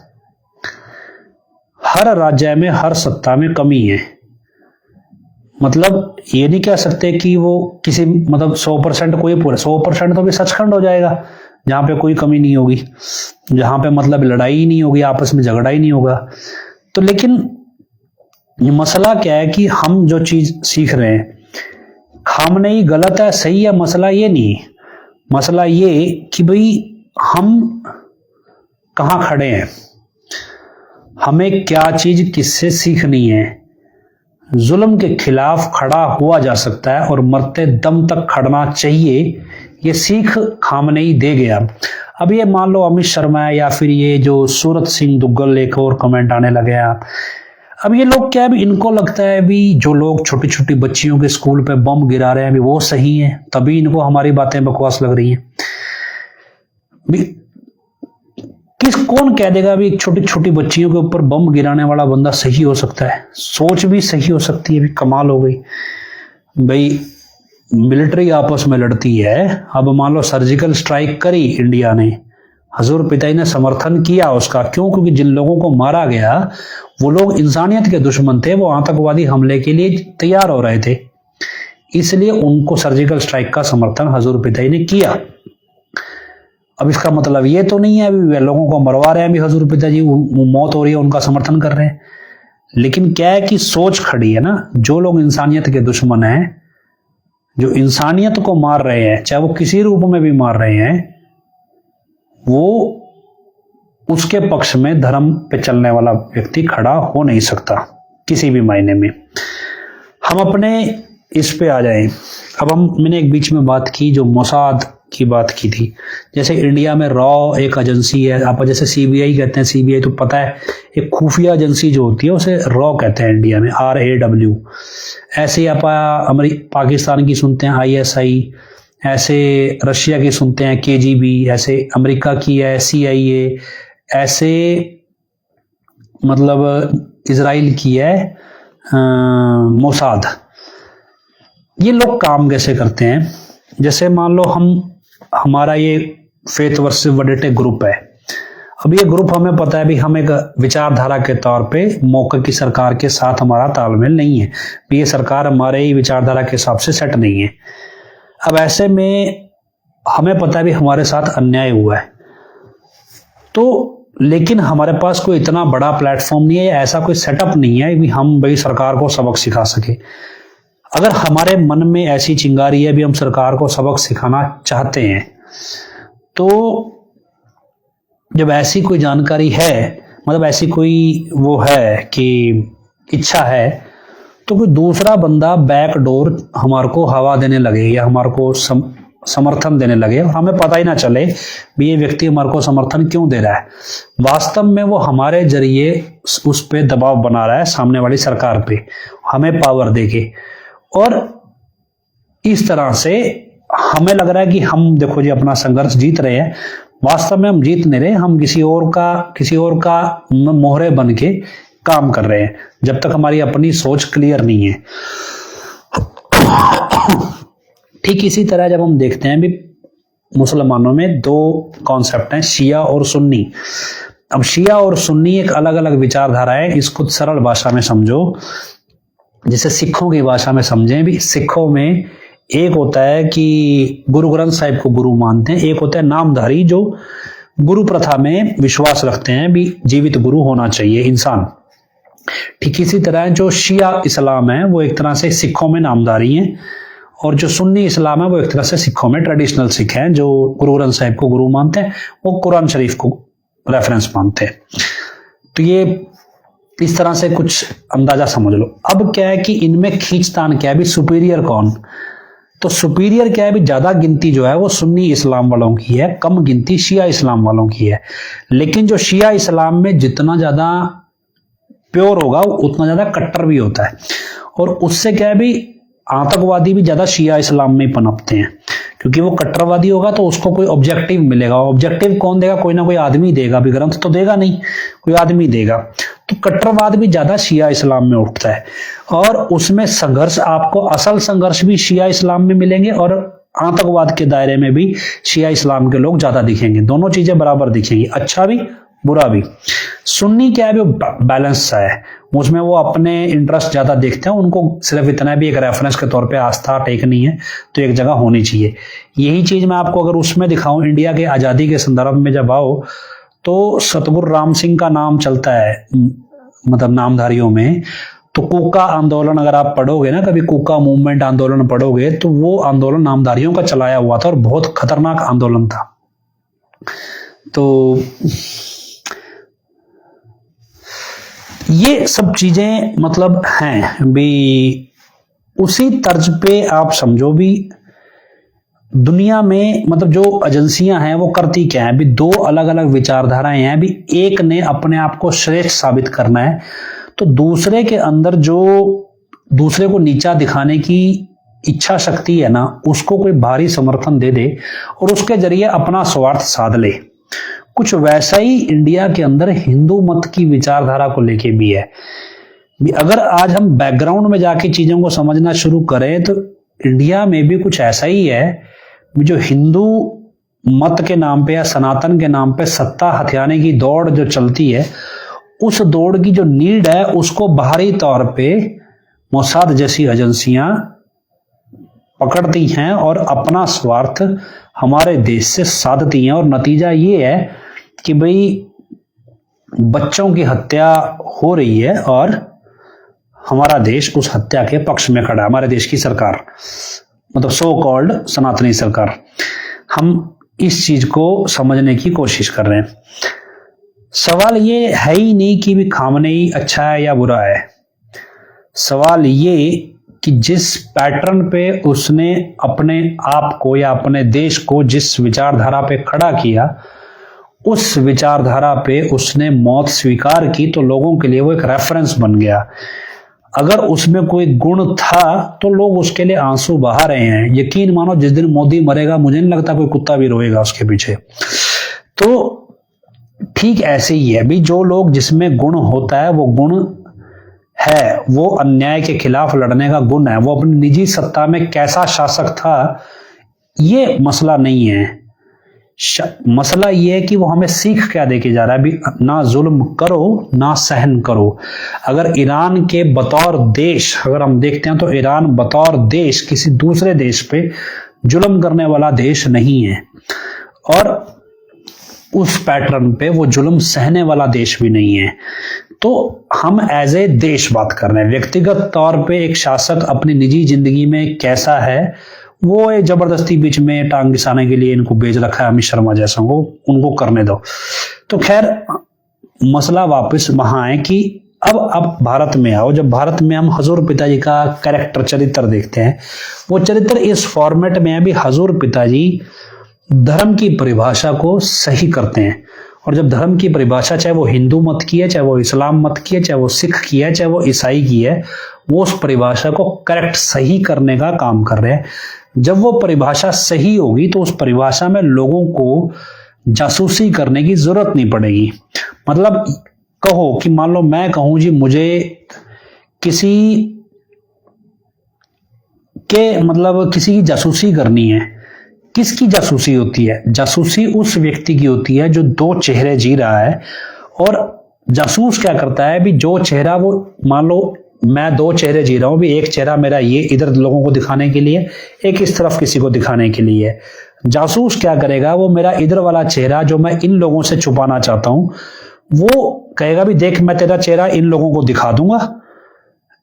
हर राज्य में हर सत्ता में कमी है, मतलब ये नहीं कह सकते कि वो किसी मतलब 100% कोई पूरा 100% तो भी सचखंड हो जाएगा जहां पे कोई कमी नहीं होगी, जहां पे मतलब लड़ाई ही नहीं होगी, आपस में झगड़ा ही नहीं होगा। तो लेकिन ये मसला क्या है कि हम जो चीज सीख रहे हैं खामनेई गलत है सही है, मसला ये नहीं। मसला ये कि भाई हम कहां खड़े हैं, हमें क्या चीज किससे सीखनी है। जुल्म के खिलाफ खड़ा हुआ जा सकता है और मरते दम तक खड़ना चाहिए, ये सीख खामनेई दे गया। अब ये मान लो अमित शर्मा है या फिर ये जो सूरत सिंह दुग्गल एक और कमेंट आने लगे हैं। अब ये लोग क्या है, इनको लगता है भी जो लोग छोटी छोटी बच्चियों के स्कूल पे बम गिरा रहे हैं भी वो सही है, तभी इनको हमारी बातें बकवास लग रही हैं। कौन कह देगा भी छोटी छोटी बच्चियों के ऊपर बम गिराने वाला बंदा सही हो सकता है, सोच भी सही हो सकती है। भी कमाल हो गई भाई, मिलिट्री आपस में लड़ती है। अब मान लो सर्जिकल स्ट्राइक करी इंडिया ने, हजूर पिताई ने समर्थन किया उसका, क्यों? क्योंकि जिन लोगों को मारा गया वो लोग इंसानियत के दुश्मन थे, वो आतंकवादी हमले के लिए तैयार हो रहे थे, इसलिए उनको सर्जिकल स्ट्राइक का समर्थन हजूर पिताई ने किया। अब इसका मतलब ये तो नहीं है अभी लोगों को मरवा रहे हैं भी हजूर पिताजी, मौत हो रही है उनका समर्थन कर रहे हैं। लेकिन क्या है कि सोच खड़ी है ना, जो लोग इंसानियत के दुश्मन हैं, जो इंसानियत को मार रहे हैं, चाहे वो किसी रूप में भी मार रहे हैं, वो उसके पक्ष में धर्म पे चलने वाला व्यक्ति खड़ा हो नहीं सकता किसी भी मायने में। हम अपने इस पे आ जाएं। अब मैंने एक बीच में बात की जो मोसाद की बात की थी, जैसे इंडिया में रॉ एक एजेंसी है, आप जैसे सीबीआई कहते हैं, सीबीआई तो पता है एक खुफिया एजेंसी जो होती है उसे रॉ कहते हैं इंडिया में, RAW। ऐसे आप पाकिस्तान की सुनते हैं ISI, ऐसे रशिया की सुनते हैं KGB, ऐसे अमेरिका की है CIA, ऐसे मतलब इजराइल की है मोसाद। ये लोग काम कैसे करते हैं, जैसे मान लो हमारा ये फेथ वर्सेस वडेटे ग्रुप है। अब ये ग्रुप हमें पता है भी हम एक विचारधारा के तौर पे मौके की सरकार के साथ हमारा तालमेल नहीं है, ये सरकार हमारे ही विचारधारा के हिसाब से सेट नहीं है। अब ऐसे में हमें पता है भी हमारे साथ अन्याय हुआ है, तो लेकिन हमारे पास कोई इतना बड़ा प्लेटफॉर्म नहीं है, ऐसा कोई सेटअप नहीं है कि हम भाई सरकार को सबक सिखा सके। अगर हमारे मन में ऐसी चिंगारी है भी हम सरकार को सबक सिखाना चाहते हैं, तो जब ऐसी कोई जानकारी है, मतलब ऐसी कोई वो है कि इच्छा है, तो कोई दूसरा बंदा बैकडोर हमारे को हवा देने लगे या हमारे को समर्थन देने लगे और हमें पता ही ना चले भी ये व्यक्ति हमारे को समर्थन क्यों दे रहा है, वास्तव में वो हमारे जरिए उस पे दबाव बना रहा है सामने वाली सरकार पे, हमें पावर देके। और इस तरह से हमें लग रहा है कि हम देखो जी अपना संघर्ष जीत रहे हैं, वास्तव में हम जीत नहीं रहे, हम किसी और का मोहरे बन के काम कर रहे हैं, जब तक हमारी अपनी सोच क्लियर नहीं है। ठीक इसी तरह जब हम देखते हैं भी मुसलमानों में दो कॉन्सेप्ट हैं, शिया और सुन्नी। अब शिया और सुन्नी एक अलग अलग विचारधारा है, इसको सरल भाषा में समझो, जैसे सिखों की भाषा में समझें भी। सिखों में एक होता है कि गुरु ग्रंथ साहिब को गुरु मानते हैं, एक होता है नामधारी जो गुरु प्रथा में विश्वास रखते हैं भी जीवित गुरु होना चाहिए इंसान। ठीक इसी तरह जो शिया इस्लाम है वो एक तरह से सिखों में नामधारी है, और जो सुन्नी इस्लाम है वो एक तरह से सिखों में ट्रेडिशनल सिख हैं जो गुरु ग्रंथ साहिब को गुरु मानते हैं, वो कुरान शरीफ को रेफरेंस मानते हैं। तो ये इस तरह से कुछ अंदाजा समझ लो। अब क्या है कि इनमें खींचतान क्या है भी, सुपीरियर कौन? तो सुपीरियर क्या है भी, ज्यादा गिनती जो है वो सुन्नी इस्लाम वालों की है, कम गिनती शिया इस्लाम वालों की है। लेकिन जो शिया इस्लाम में जितना ज्यादा प्योर होगा उतना ज्यादा कट्टर भी होता है, और उससे क्या है भी आतंकवादी भी ज्यादा शिया इस्लाम में पनपते हैं, क्योंकि वो कट्टरवादी होगा तो उसको कोई ऑब्जेक्टिव मिलेगा। ऑब्जेक्टिव कौन देगा? कोई ना कोई आदमी देगा, भी ग्रंथ तो देगा नहीं, कोई आदमी देगा। तो कट्टरवाद भी ज्यादा शिया इस्लाम में उठता है, और उसमें संघर्ष आपको असल संघर्ष भी शिया इस्लाम में मिलेंगे, और आतंकवाद के दायरे में भी शिया इस्लाम के लोग ज्यादा दिखेंगे। दोनों चीजें बराबर दिखेंगी, अच्छा भी बुरा भी। सुन्नी क्या है, वो बैलेंस सा है, उसमें वो अपने इंटरेस्ट ज्यादा देखते हैं, उनको सिर्फ इतना भी एक रेफरेंस के तौर पे आस्था टेकनी है तो एक जगह होनी चाहिए। यही चीज मैं आपको अगर उसमें दिखाऊं, इंडिया के आजादी के संदर्भ में जब आओ तो सतगुरु राम सिंह का नाम चलता है मतलब नामधारियों में। तो कूका आंदोलन अगर आप पढ़ोगे ना कभी, कूका मूवमेंट आंदोलन पढ़ोगे, तो वो आंदोलन नामधारियों का चलाया हुआ था और बहुत खतरनाक आंदोलन था। तो ये सब चीजें मतलब हैं भी, उसी तर्ज पे आप समझो भी दुनिया में मतलब जो एजेंसियां हैं वो करती क्या है भी, दो अलग अलग विचारधाराएं हैं भी। एक ने अपने आप को श्रेष्ठ साबित करना है, तो दूसरे के अंदर जो दूसरे को नीचा दिखाने की इच्छा शक्ति है ना, उसको कोई भारी समर्थन दे दे और उसके जरिए अपना स्वार्थ साध ले। कुछ वैसा ही इंडिया के अंदर हिंदू मत की विचारधारा को लेके भी है। अगर आज हम बैकग्राउंड में जाके चीजों को समझना शुरू करें तो इंडिया में भी कुछ ऐसा ही है, जो हिंदू मत के नाम पे या सनातन के नाम पे सत्ता हथियाने की दौड़ जो चलती है, उस दौड़ की जो नीड है उसको बाहरी तौर पे मोसाद जैसी एजेंसियां पकड़ती हैं और अपना स्वार्थ हमारे देश से साधती हैं। और नतीजा ये है कि भाई बच्चों की हत्या हो रही है और हमारा देश उस हत्या के पक्ष में खड़ा है, हमारे देश की सरकार मतलब सो कॉल्ड सनातनी सरकार। हम इस चीज को समझने की कोशिश कर रहे हैं। सवाल ये है ही नहीं कि भी खामनेई अच्छा है या बुरा है, सवाल ये कि जिस पैटर्न पे उसने अपने आप को या अपने देश को जिस विचारधारा पे खड़ा किया, उस विचारधारा पे उसने मौत स्वीकार की, तो लोगों के लिए वो एक रेफरेंस बन गया। अगर उसमें कोई गुण था तो लोग उसके लिए आंसू बहा रहे हैं। यकीन मानो जिस दिन मोदी मरेगा मुझे नहीं लगता कोई कुत्ता भी रोएगा उसके पीछे। तो ठीक ऐसे ही है भी, जो लोग जिसमें गुण होता है वो गुण है, वो अन्याय के खिलाफ लड़ने का गुण है, वो अपनी निजी सत्ता में कैसा शासक था ये मसला नहीं है। मसला ये है कि वो हमें सीख क्या देके जा रहा है भी, ना जुल्म करो ना सहन करो। अगर ईरान के बतौर देश अगर हम देखते हैं तो ईरान बतौर देश किसी दूसरे देश पे जुल्म करने वाला देश नहीं है, और उस पैटर्न पे वो जुल्म सहने वाला देश भी नहीं है। तो हम एज ए देश बात कर रहे हैं। व्यक्तिगत तौर पे एक शासक अपनी निजी जिंदगी में कैसा है, वो एक जबरदस्ती बीच में टांग घिसाने के लिए इनको भेज रखा है अमित शर्मा जैसों को, उनको करने दो। तो खैर मसला वापस वहां है कि अब भारत में आओ। जब भारत में हम हजूर पिताजी का कैरेक्टर चरित्र देखते हैं, वो चरित्र इस फॉर्मेट में है भी, हजूर पिताजी धर्म की परिभाषा को सही करते हैं। और जब धर्म की परिभाषा चाहे वो हिंदू मत की है, चाहे वो इस्लाम मत की है, चाहे वो सिख की है, चाहे वो ईसाई की है, वो उस परिभाषा को करेक्ट सही करने का काम कर रहे हैं। जब वो परिभाषा सही होगी तो उस परिभाषा में लोगों को जासूसी करने की जरूरत नहीं पड़ेगी। मतलब कहो कि मान लो मैं कहूं जी मुझे किसी कि मतलब किसी की जासूसी करनी है। किसकी जासूसी होती है? जासूसी उस व्यक्ति की होती है जो दो चेहरे जी रहा है। और जासूस क्या करता है भी, जो चेहरा वो, मान लो मैं दो चेहरे जी रहा हूं भी, एक चेहरा मेरा ये इधर लोगों को दिखाने के लिए, एक इस तरफ किसी को दिखाने के लिए। जासूस क्या करेगा, वो मेरा इधर वाला चेहरा जो मैं इन लोगों से छुपाना चाहता हूं, वो कहेगा भी देख मैं तेरा चेहरा इन लोगों को दिखा दूंगा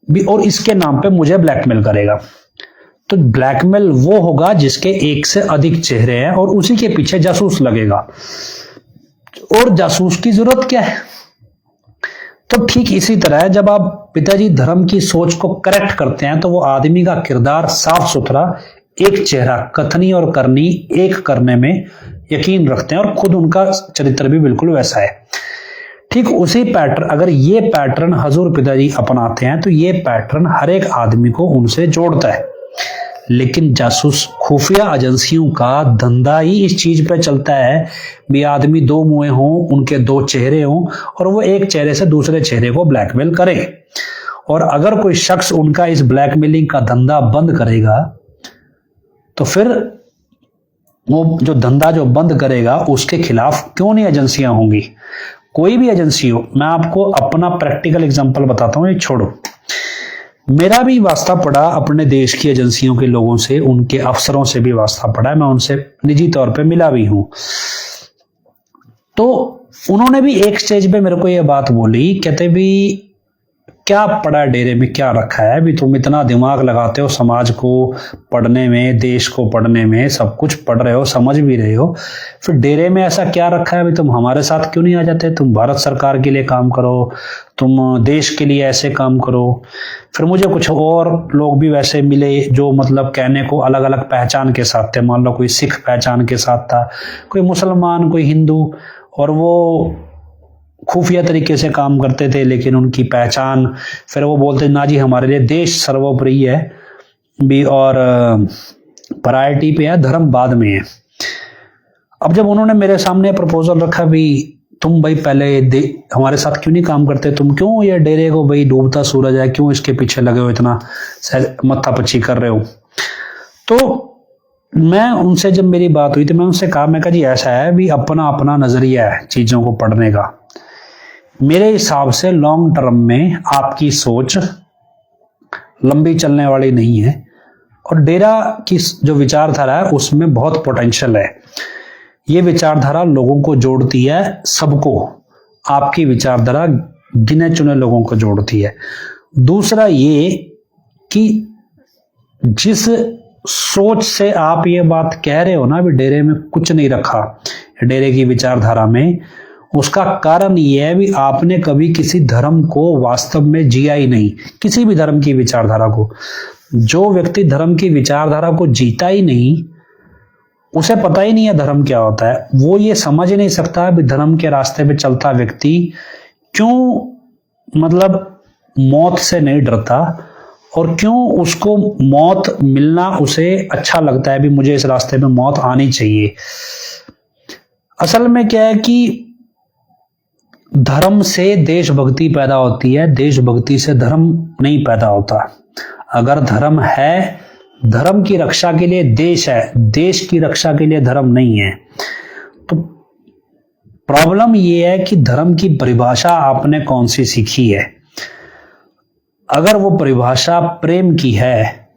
भी, और इसके नाम पे मुझे ब्लैकमेल करेगा। तो ब्लैकमेल वो होगा जिसके एक से अधिक चेहरे हैं और उसी के पीछे जासूस लगेगा। और जासूस की जरूरत क्या है? तो ठीक इसी तरह जब आप पिताजी धर्म की सोच को करेक्ट करते हैं तो वो आदमी का किरदार साफ सुथरा, एक चेहरा, कथनी और करनी एक करने में यकीन रखते हैं और खुद उनका चरित्र भी बिल्कुल वैसा है। ठीक उसी पैटर्न, अगर ये पैटर्न हजूर पिताजी अपनाते हैं तो ये पैटर्न हर एक आदमी को उनसे जोड़ता है। लेकिन जासूस खुफिया एजेंसियों का धंधा ही इस चीज पे चलता है भी आदमी दो मुंह हों, उनके दो चेहरे हों और वो एक चेहरे से दूसरे चेहरे को ब्लैकमेल करे। और अगर कोई शख्स उनका इस ब्लैकमेलिंग का धंधा बंद करेगा तो फिर वो जो धंधा जो बंद करेगा उसके खिलाफ क्यों नहीं एजेंसियां होंगी? कोई भी एजेंसी हो। मैं आपको अपना प्रैक्टिकल एग्जांपल बताता हूं, ये छोड़ो। मेरा भी वास्ता पड़ा अपने देश की एजेंसियों के लोगों से, उनके अफसरों से भी वास्ता पड़ा है, मैं उनसे निजी तौर पे मिला भी हूं। तो उन्होंने भी एक स्टेज पे मेरे को ये बात बोली, कहते भी क्या पड़ा डेरे में, क्या रखा है भी, तुम इतना दिमाग लगाते हो समाज को पढ़ने में, देश को पढ़ने में, सब कुछ पढ़ रहे हो, समझ भी रहे हो, फिर डेरे में ऐसा क्या रखा है भी, तुम हमारे साथ क्यों नहीं आ जाते? तुम भारत सरकार के लिए काम करो, तुम देश के लिए ऐसे काम करो। फिर मुझे कुछ और लोग भी वैसे मिले जो मतलब कहने को अलग अलग पहचान के साथ थे। मान लो कोई सिख पहचान के साथ था, कोई मुसलमान, कोई हिंदू, और वो खुफिया तरीके से काम करते थे लेकिन उनकी पहचान, फिर वो बोलते ना जी हमारे लिए देश सर्वोपरि है भी और प्रायोरिटी पे है, धर्म बाद में है। अब जब उन्होंने मेरे सामने प्रपोजल रखा भी तुम भाई पहले हमारे साथ क्यों नहीं काम करते, तुम क्यों ये डेरे को भाई डूबता सूरज है क्यों इसके पीछे लगे हो, इतना मत्था पच्ची कर रहे हो। तो मैं उनसे जब मेरी बात हुई तो मैं उनसे कहा, मैं कहा जी ऐसा है भी अपना अपना नजरिया है चीजों को पढ़ने का। मेरे हिसाब से लॉन्ग टर्म में आपकी सोच लंबी चलने वाली नहीं है और डेरा की जो विचारधारा है उसमें बहुत पोटेंशियल है। ये विचारधारा लोगों को जोड़ती है, सबको। आपकी विचारधारा गिने चुने लोगों को जोड़ती है। दूसरा ये कि जिस सोच से आप ये बात कह रहे हो ना भी डेरे में कुछ नहीं रखा, डेरे की विचारधारा में, उसका कारण यह है भी आपने कभी किसी धर्म को वास्तव में जिया ही नहीं, किसी भी धर्म की विचारधारा को। जो व्यक्ति धर्म की विचारधारा को जीता ही नहीं, उसे पता ही नहीं है धर्म क्या होता है, वो ये समझ ही नहीं सकता भी धर्म के रास्ते पे चलता व्यक्ति क्यों मतलब मौत से नहीं डरता और क्यों उसको मौत मिलना उसे अच्छा लगता है भी मुझे इस रास्ते में मौत आनी चाहिए। असल में क्या है कि धर्म से देशभक्ति पैदा होती है, देशभक्ति से धर्म नहीं पैदा होता। अगर धर्म है, धर्म की रक्षा के लिए देश है, देश की रक्षा के लिए धर्म नहीं है। तो प्रॉब्लम यह है कि धर्म की परिभाषा आपने कौन सी सीखी है। अगर वो परिभाषा प्रेम की है,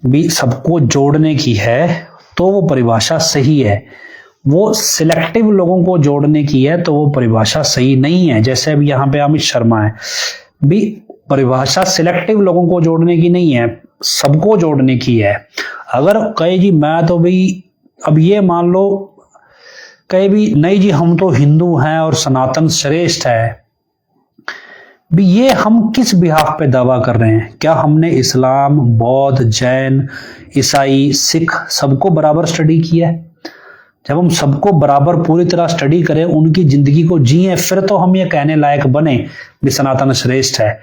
भी सबको जोड़ने की है, तो वो परिभाषा सही है। वो सिलेक्टिव लोगों को जोड़ने की है तो वो परिभाषा सही नहीं है। जैसे अभी यहाँ पे अमित शर्मा है, भी परिभाषा सिलेक्टिव लोगों को जोड़ने की नहीं है, सबको जोड़ने की है। अगर कहे जी मैं तो भाई, अब ये मान लो कहे भी नहीं जी हम तो हिंदू हैं और सनातन श्रेष्ठ है, भी ये हम किस बिहाफ पे दावा कर रहे हैं? क्या हमने इस्लाम, बौद्ध, जैन, ईसाई, सिख सबको बराबर स्टडी किया है? जब हम सबको बराबर पूरी तरह स्टडी करें, उनकी जिंदगी को जिए, फिर तो हम ये कहने लायक बने भी सनातन श्रेष्ठ है।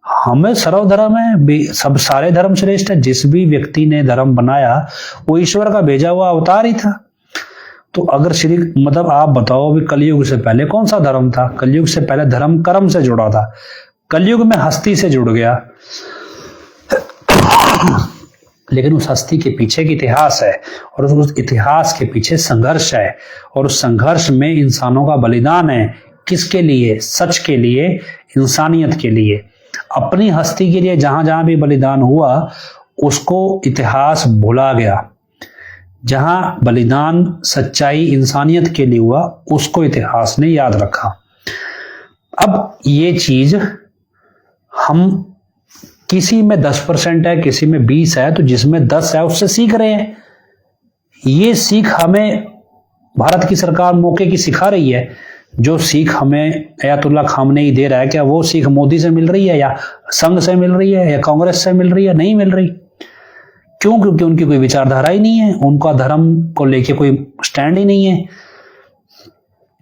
हमें सर्वधर्म है, सब सारे धर्म श्रेष्ठ है। जिस भी व्यक्ति ने धर्म बनाया वो ईश्वर का भेजा हुआ अवतार ही था। तो अगर श्री मतलब आप बताओ भी कलयुग से पहले कौन सा धर्म था? कलयुग से पहले धर्म कर्म से जुड़ा था, कलयुग में हस्ती से जुड़ गया। लेकिन उस हस्ती के पीछे एक इतिहास है और उस इतिहास के पीछे संघर्ष है और उस संघर्ष में इंसानों का बलिदान है। किसके लिए? सच के लिए, इंसानियत के लिए, अपनी हस्ती के लिए। जहां जहां भी बलिदान हुआ उसको इतिहास भुला गया। जहां बलिदान सच्चाई इंसानियत के लिए हुआ उसको इतिहास ने याद रखा। अब ये चीज हम किसी में 10% है, किसी में 20 है, तो जिसमें 10 है उससे सीख रहे हैं। ये सीख हमें भारत की सरकार मौके की सिखा रही है। जो सीख हमें अयातुल्ला खामनेई दे रहा है, क्या वो सीख मोदी से मिल रही है या संघ से मिल रही है या कांग्रेस से मिल रही है? नहीं मिल रही। क्यों? क्योंकि उनकी कोई विचारधारा ही नहीं है, उनका धर्म को लेके कोई स्टैंड ही नहीं है।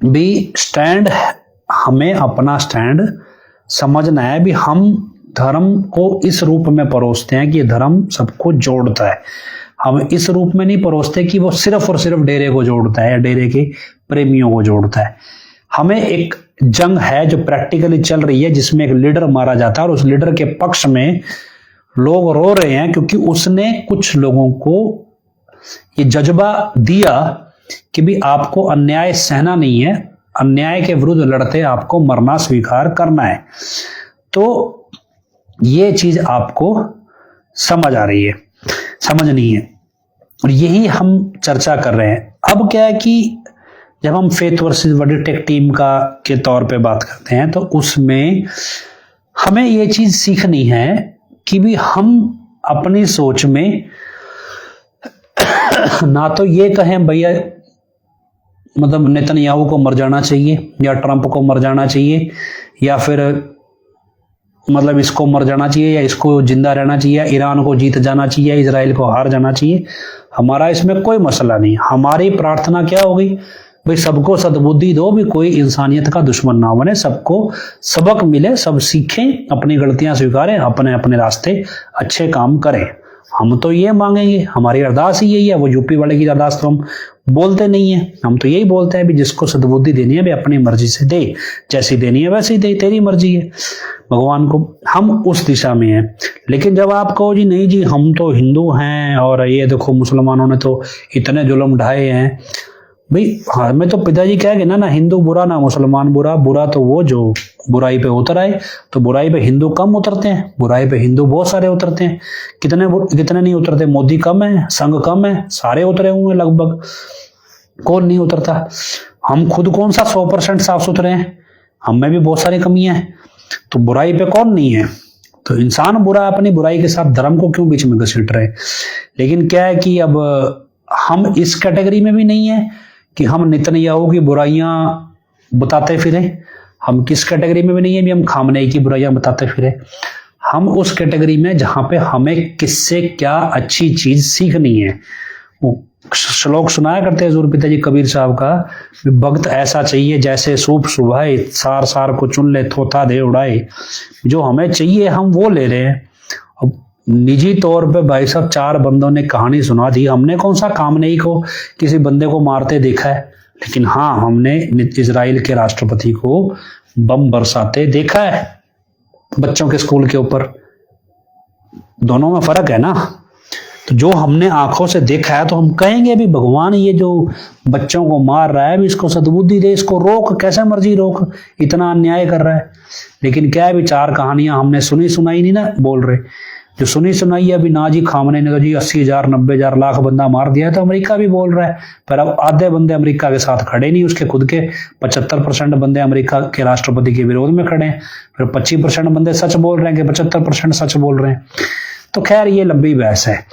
भी स्टैंड, हमें अपना स्टैंड समझना है। भी हम धर्म को इस रूप में परोसते हैं कि धर्म सबको जोड़ता है। हम इस रूप में नहीं परोसते कि वो सिर्फ और सिर्फ डेरे को जोड़ता है या डेरे के प्रेमियों को जोड़ता है। हमें एक जंग है जो प्रैक्टिकली चल रही है, जिसमें एक लीडर मारा जाता है और उस लीडर के पक्ष में लोग रो रहे हैं क्योंकि उसने कुछ लोगों को ये जज्बा दिया कि भी आपको अन्याय सहना नहीं है, अन्याय के विरुद्ध लड़ते आपको मरना स्वीकार करना है। तो ये चीज आपको समझ आ रही है, समझनी है, और यही हम चर्चा कर रहे हैं। अब क्या है कि जब हम फेथ वर्सेस वर्डिक्ट एक टीम का के तौर पे बात करते हैं तो उसमें हमें ये चीज सीखनी है कि भी हम अपनी सोच में ना तो ये कहें भैया मतलब नेतन्याहू को मर जाना चाहिए या ट्रंप को मर जाना चाहिए या फिर मतलब इसको मर जाना चाहिए या इसको जिंदा रहना चाहिए, ईरान को जीत जाना चाहिए, इजराइल को हार जाना चाहिए। हमारा इसमें कोई मसला नहीं। हमारी प्रार्थना क्या होगी? भाई सबको सद्बुद्धि दो, भी कोई इंसानियत का दुश्मन ना बने, सबको सबक मिले, सब सीखें, अपनी गलतियां स्वीकारें, अपने अपने रास्ते अच्छे काम करें। हम तो ये मांगेंगे, हमारी अरदास ही यही है। वो यूपी वाले की अरदास तो हम बोलते नहीं है, हम तो यही बोलते हैं भी जिसको सद्बुद्धि देनी है भी अपनी मर्जी से दे, जैसी देनी है वैसी दे, तेरी मर्जी है। भगवान को हम उस दिशा में हैं। लेकिन जब आप कहो जी नहीं जी हम तो हिंदू हैं और ये देखो मुसलमानों ने तो इतने जुल्म ढाए हैं, भाई हाँ मैं तो पिताजी कह गए ना हिंदू बुरा ना मुसलमान बुरा, बुरा तो वो जो बुराई पे उतर आए। तो बुराई पे हिंदू कम उतरते हैं, बुराई पे हिंदू बहुत सारे उतरते हैं। कितने नहीं उतरते? मोदी कम है, संघ कम है, सारे उतरे हुए हैं लगभग। कौन नहीं उतरता? हम खुद कौन सा 100% साफ सुथरे हैं? हम में भी बहुत सारी कमियां हैं। तो बुराई पे कौन नहीं है? तो इंसान बुरा है, अपनी बुराई के साथ धर्म को क्यों बीच में घसीट रहे? लेकिन क्या है कि अब हम इस कैटेगरी में भी नहीं है कि हम नेतन्याहू की बुराइयां बताते फिरें। हम किस कैटेगरी में भी नहीं है भी हम खामनेई की बुराइयां बताते फिरें। हम उस कैटेगरी में जहां पे हमें किससे क्या अच्छी चीज सीखनी है। वो श्लोक सुनाया करते हैं हजूर पिताजी कबीर साहब का, भक्त ऐसा चाहिए जैसे सूप सुभाए, सार सार को चुन ले थोथा दे उड़ाए। जो हमें चाहिए हम वो ले रहे हैं। अब निजी तौर पे भाई साहब 4 बंदों ने कहानी सुना दी, हमने कौन सा खामनेई को किसी बंदे को मारते देखा है? लेकिन हाँ हमने इजराइल के राष्ट्रपति को बम बरसाते देखा है बच्चों के स्कूल के ऊपर। दोनों में फर्क है ना। तो जो हमने आंखों से देखा है तो हम कहेंगे भी भगवान ये जो बच्चों को मार रहा है भी इसको सद्बुद्धि दे, इसको रोक, कैसे मर्जी रोक, इतना अन्याय कर रहा है। लेकिन क्या है भी 4 कहानियां हमने सुनी सुनाई नहीं ना बोल रहे। जो सुनी सुनाई है अभी ना जी खामने ने तो जी 80,000 90,000 लाख बंदा मार दिया है, तो अमेरिका भी बोल रहा है। पर अब आधे बंदे अमेरिका के साथ खड़े नहीं, उसके खुद के 75% बंदे अमेरिका के राष्ट्रपति के विरोध में खड़े हैं। फिर 25% बंदे सच बोल रहे हैं कि 75% सच बोल रहे हैं। तो खैर ये लंबी बहस है।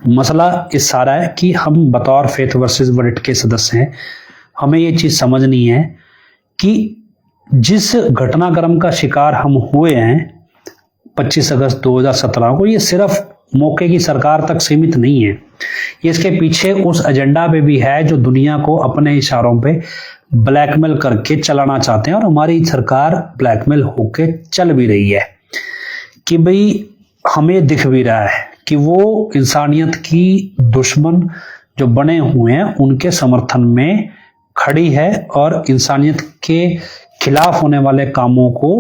मसला इस सारा है कि हम बतौर फेथ वर्सेस वर्डिक्ट के सदस्य हैं, हमें ये चीज समझनी है कि जिस घटनाक्रम का शिकार हम हुए हैं 25 अगस्त 2017 को, ये सिर्फ मौके की सरकार तक सीमित नहीं है। ये इसके पीछे उस एजेंडा पे भी है जो दुनिया को अपने इशारों पे ब्लैकमेल करके चलाना चाहते हैं, और हमारी सरकार ब्लैकमेल होके चल भी रही है कि भाई हमें दिख भी रहा है कि वो इंसानियत की दुश्मन जो बने हुए हैं उनके समर्थन में खड़ी है और इंसानियत के खिलाफ होने वाले कामों को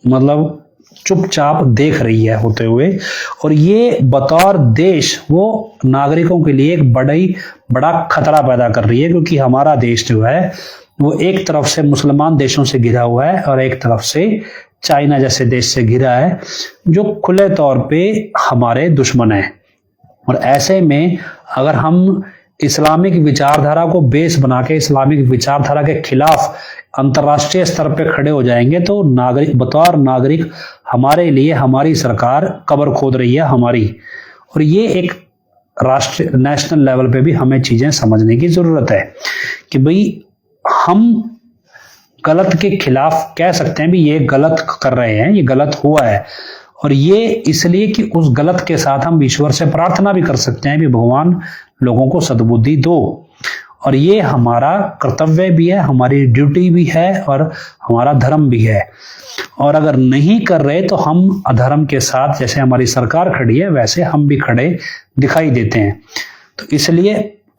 मतलब चुपचाप देख रही है होते हुए। और ये बतौर देश वो नागरिकों के लिए एक बड़ा खतरा पैदा कर रही है, क्योंकि हमारा देश जो है वो एक तरफ से मुसलमान देशों से घिरा हुआ है और एक तरफ से चाइना जैसे देश से घिरा है, जो खुले तौर पे हमारे दुश्मन है। और ऐसे में अगर हम इस्लामिक विचारधारा को बेस बना के इस्लामिक विचारधारा के खिलाफ अंतर्राष्ट्रीय स्तर पे खड़े हो जाएंगे तो बतौर नागरिक हमारे लिए हमारी सरकार कब्र खोद रही है हमारी। और ये एक राष्ट्रीय नेशनल लेवल पे भी हमें चीजें समझने की जरूरत है कि भाई हम गलत के खिलाफ कह सकते हैं भी ये गलत कर रहे हैं, ये गलत हुआ है, और ये इसलिए कि उस गलत के साथ हम ईश्वर से प्रार्थना भी कर सकते हैं कि भगवान लोगों को सद्बुद्धि दो। और ये हमारा कर्तव्य भी है, हमारी ड्यूटी भी है और हमारा धर्म भी है। और अगर नहीं कर रहे तो हम अधर्म के साथ जैसे हमारी सरकार खड़ी है वैसे हम भी खड़े दिखाई देते हैं। तो इसलिए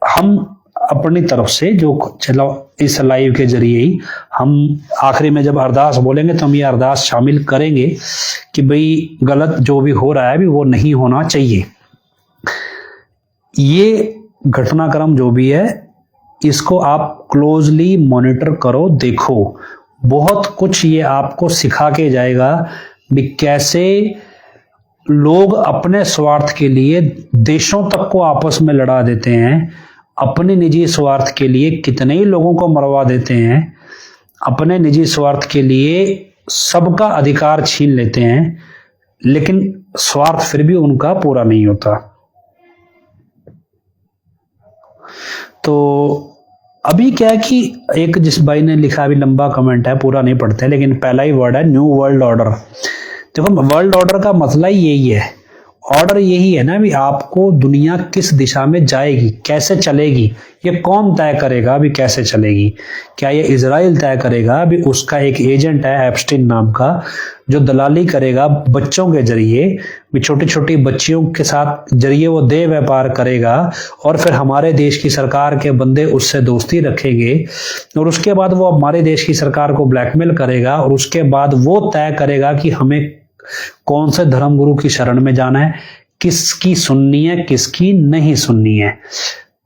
हम अपनी तरफ से जो चलो इस लाइव के जरिए ही हम आखिरी में जब अरदास बोलेंगे तो हम ये अरदास शामिल करेंगे कि भाई गलत जो भी हो रहा है भी वो नहीं होना चाहिए। ये घटनाक्रम जो भी है इसको आप क्लोजली मॉनिटर करो, देखो, बहुत कुछ ये आपको सिखा के जाएगा भी कैसे लोग अपने स्वार्थ के लिए देशों तक को आपस में लड़ा देते हैं, अपने निजी स्वार्थ के लिए कितने ही लोगों को मरवा देते हैं, अपने निजी स्वार्थ के लिए सबका अधिकार छीन लेते हैं, लेकिन स्वार्थ फिर भी उनका पूरा नहीं होता। तो अभी क्या है कि एक जिस भाई ने लिखा, अभी लंबा कमेंट है पूरा नहीं पढ़ते, लेकिन पहला ही वर्ड है न्यू वर्ल्ड ऑर्डर। देखो वर्ल्ड ऑर्डर का मतलब ही यही है, ऑर्डर यही है ना भी आपको दुनिया किस दिशा में जाएगी, कैसे चलेगी, ये कौन तय करेगा अभी कैसे चलेगी। क्या ये इजराइल तय करेगा? अभी उसका एक एजेंट है एप्स्टीन नाम का जो दलाली करेगा बच्चों के जरिए, भी छोटी छोटी बच्चियों के साथ जरिए वो देह व्यापार करेगा और फिर हमारे देश की सरकार के बंदे उससे दोस्ती रखेंगे और उसके बाद वो हमारे देश की सरकार को ब्लैकमेल करेगा और उसके बाद वो तय करेगा कि हमें कौन से धर्मगुरु की शरण में जाना है, किसकी सुननी है किसकी नहीं सुननी है।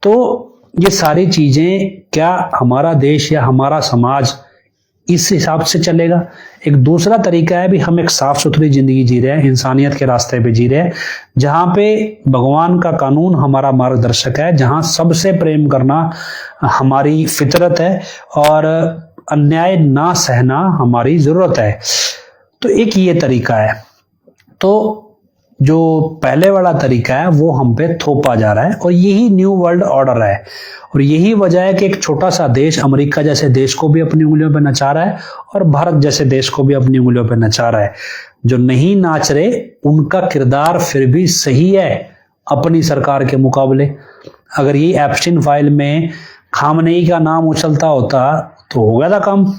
तो ये सारी चीजें क्या हमारा देश या हमारा समाज इस हिसाब से चलेगा? एक दूसरा तरीका है भी हम एक साफ सुथरी जिंदगी जी रहे हैं, इंसानियत के रास्ते पे जी रहे हैं, जहां पे भगवान का कानून हमारा मार्गदर्शक है, जहां सबसे प्रेम करना हमारी फितरत है और अन्याय ना सहना हमारी जरूरत है। तो एक ये तरीका है। तो जो पहले वाला तरीका है वो हम पे थोपा जा रहा है और यही न्यू वर्ल्ड ऑर्डर है। और यही वजह है कि एक छोटा सा देश अमेरिका जैसे देश को भी अपनी उंगलियों पे नचा रहा है और भारत जैसे देश को भी अपनी उंगलियों पे नचा रहा है। जो नहीं नाच रहे उनका किरदार फिर भी सही है अपनी सरकार के मुकाबले। अगर ये एप्स्टीन फाइल में खामनेई का नाम उछलता होता तो हो गया था काम।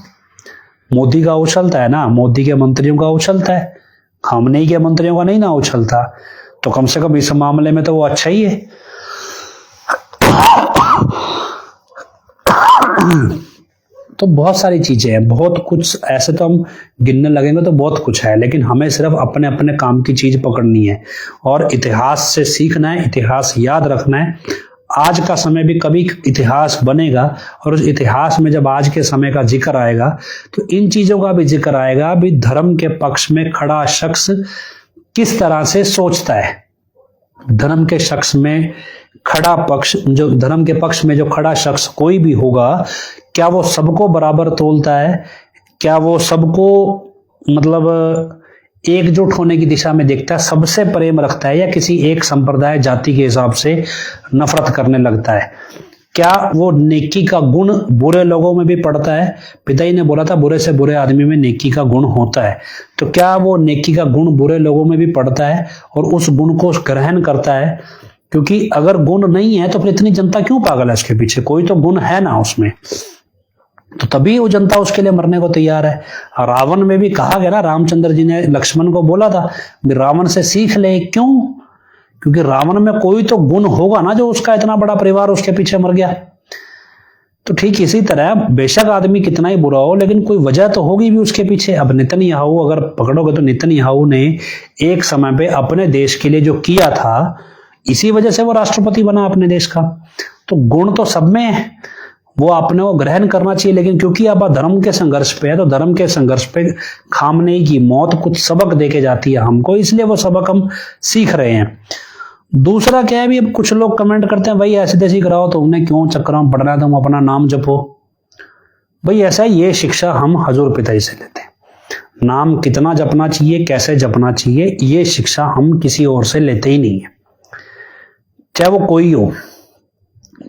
मोदी का उछलता है ना, मोदी के मंत्रियों का उछलता है, खामनेई के मंत्रियों का नहीं ना उछलता, तो कम से कम इस मामले में तो वो अच्छा ही है। तो बहुत सारी चीजें हैं, बहुत कुछ ऐसे तो हम गिनने लगेंगे तो बहुत कुछ है, लेकिन हमें सिर्फ अपने अपने काम की चीज पकड़नी है और इतिहास से सीखना है, इतिहास याद रखना है। आज का समय भी कभी इतिहास बनेगा और उस इतिहास में जब आज के समय का जिक्र आएगा तो इन चीजों का भी जिक्र आएगा भी धर्म के पक्ष में खड़ा शख्स किस तरह से सोचता है। धर्म के शख्स में खड़ा पक्ष, जो धर्म के पक्ष में जो खड़ा शख्स कोई भी होगा, क्या वो सबको बराबर तोलता है? क्या वो सबको मतलब एकजुट होने की दिशा में देखता है, सबसे प्रेम रखता है, या किसी एक संप्रदाय जाति के हिसाब से नफरत करने लगता है? क्या वो नेकी का गुण बुरे लोगों में भी पड़ता है? पिताजी ने बोला था बुरे से बुरे आदमी में नेकी का गुण होता है। तो क्या वो नेकी का गुण बुरे लोगों में भी पड़ता है और उस गुण को ग्रहण करता है? क्योंकि अगर गुण नहीं है तो फिर इतनी जनता क्यों पागल है उसके पीछे? कोई तो गुण है ना उसमें, तो तभी वो जनता उसके लिए मरने को तैयार है। रावण में भी कहा गया ना, रामचंद्र जी ने लक्ष्मण को बोला था रावण से सीख ले। क्यों? क्योंकि रावण में कोई तो गुण होगा ना जो उसका इतना बड़ा परिवार उसके पीछे मर गया। तो ठीक इसी तरह बेशक आदमी कितना ही बुरा हो, लेकिन कोई वजह तो होगी भी उसके पीछे। अब नेतन्याहू अगर पकड़ोगे तो नेतन्याहू ने एक समय पे अपने देश के लिए जो किया था, इसी वजह से वो राष्ट्रपति बना अपने देश का। तो गुण तो सब में है, वो अपने को ग्रहण करना चाहिए। लेकिन क्योंकि अब धर्म के संघर्ष पे है, तो धर्म के संघर्ष पे खामनेई की मौत कुछ सबक देके जाती है हमको, इसलिए वो सबक हम सीख रहे हैं। दूसरा क्या है भी, अब कुछ लोग कमेंट करते हैं भाई ऐसी तैसी कराओ तो उन्हें क्यों चक्कर में पड़ रहा है, तुम अपना नाम जपो। भाई ऐसा ये शिक्षा हम हजूर पिताजी से लेते हैं। नाम कितना जपना चाहिए, कैसे जपना चाहिए, ये शिक्षा हम किसी और से लेते ही नहीं है, चाहे वो कोई हो।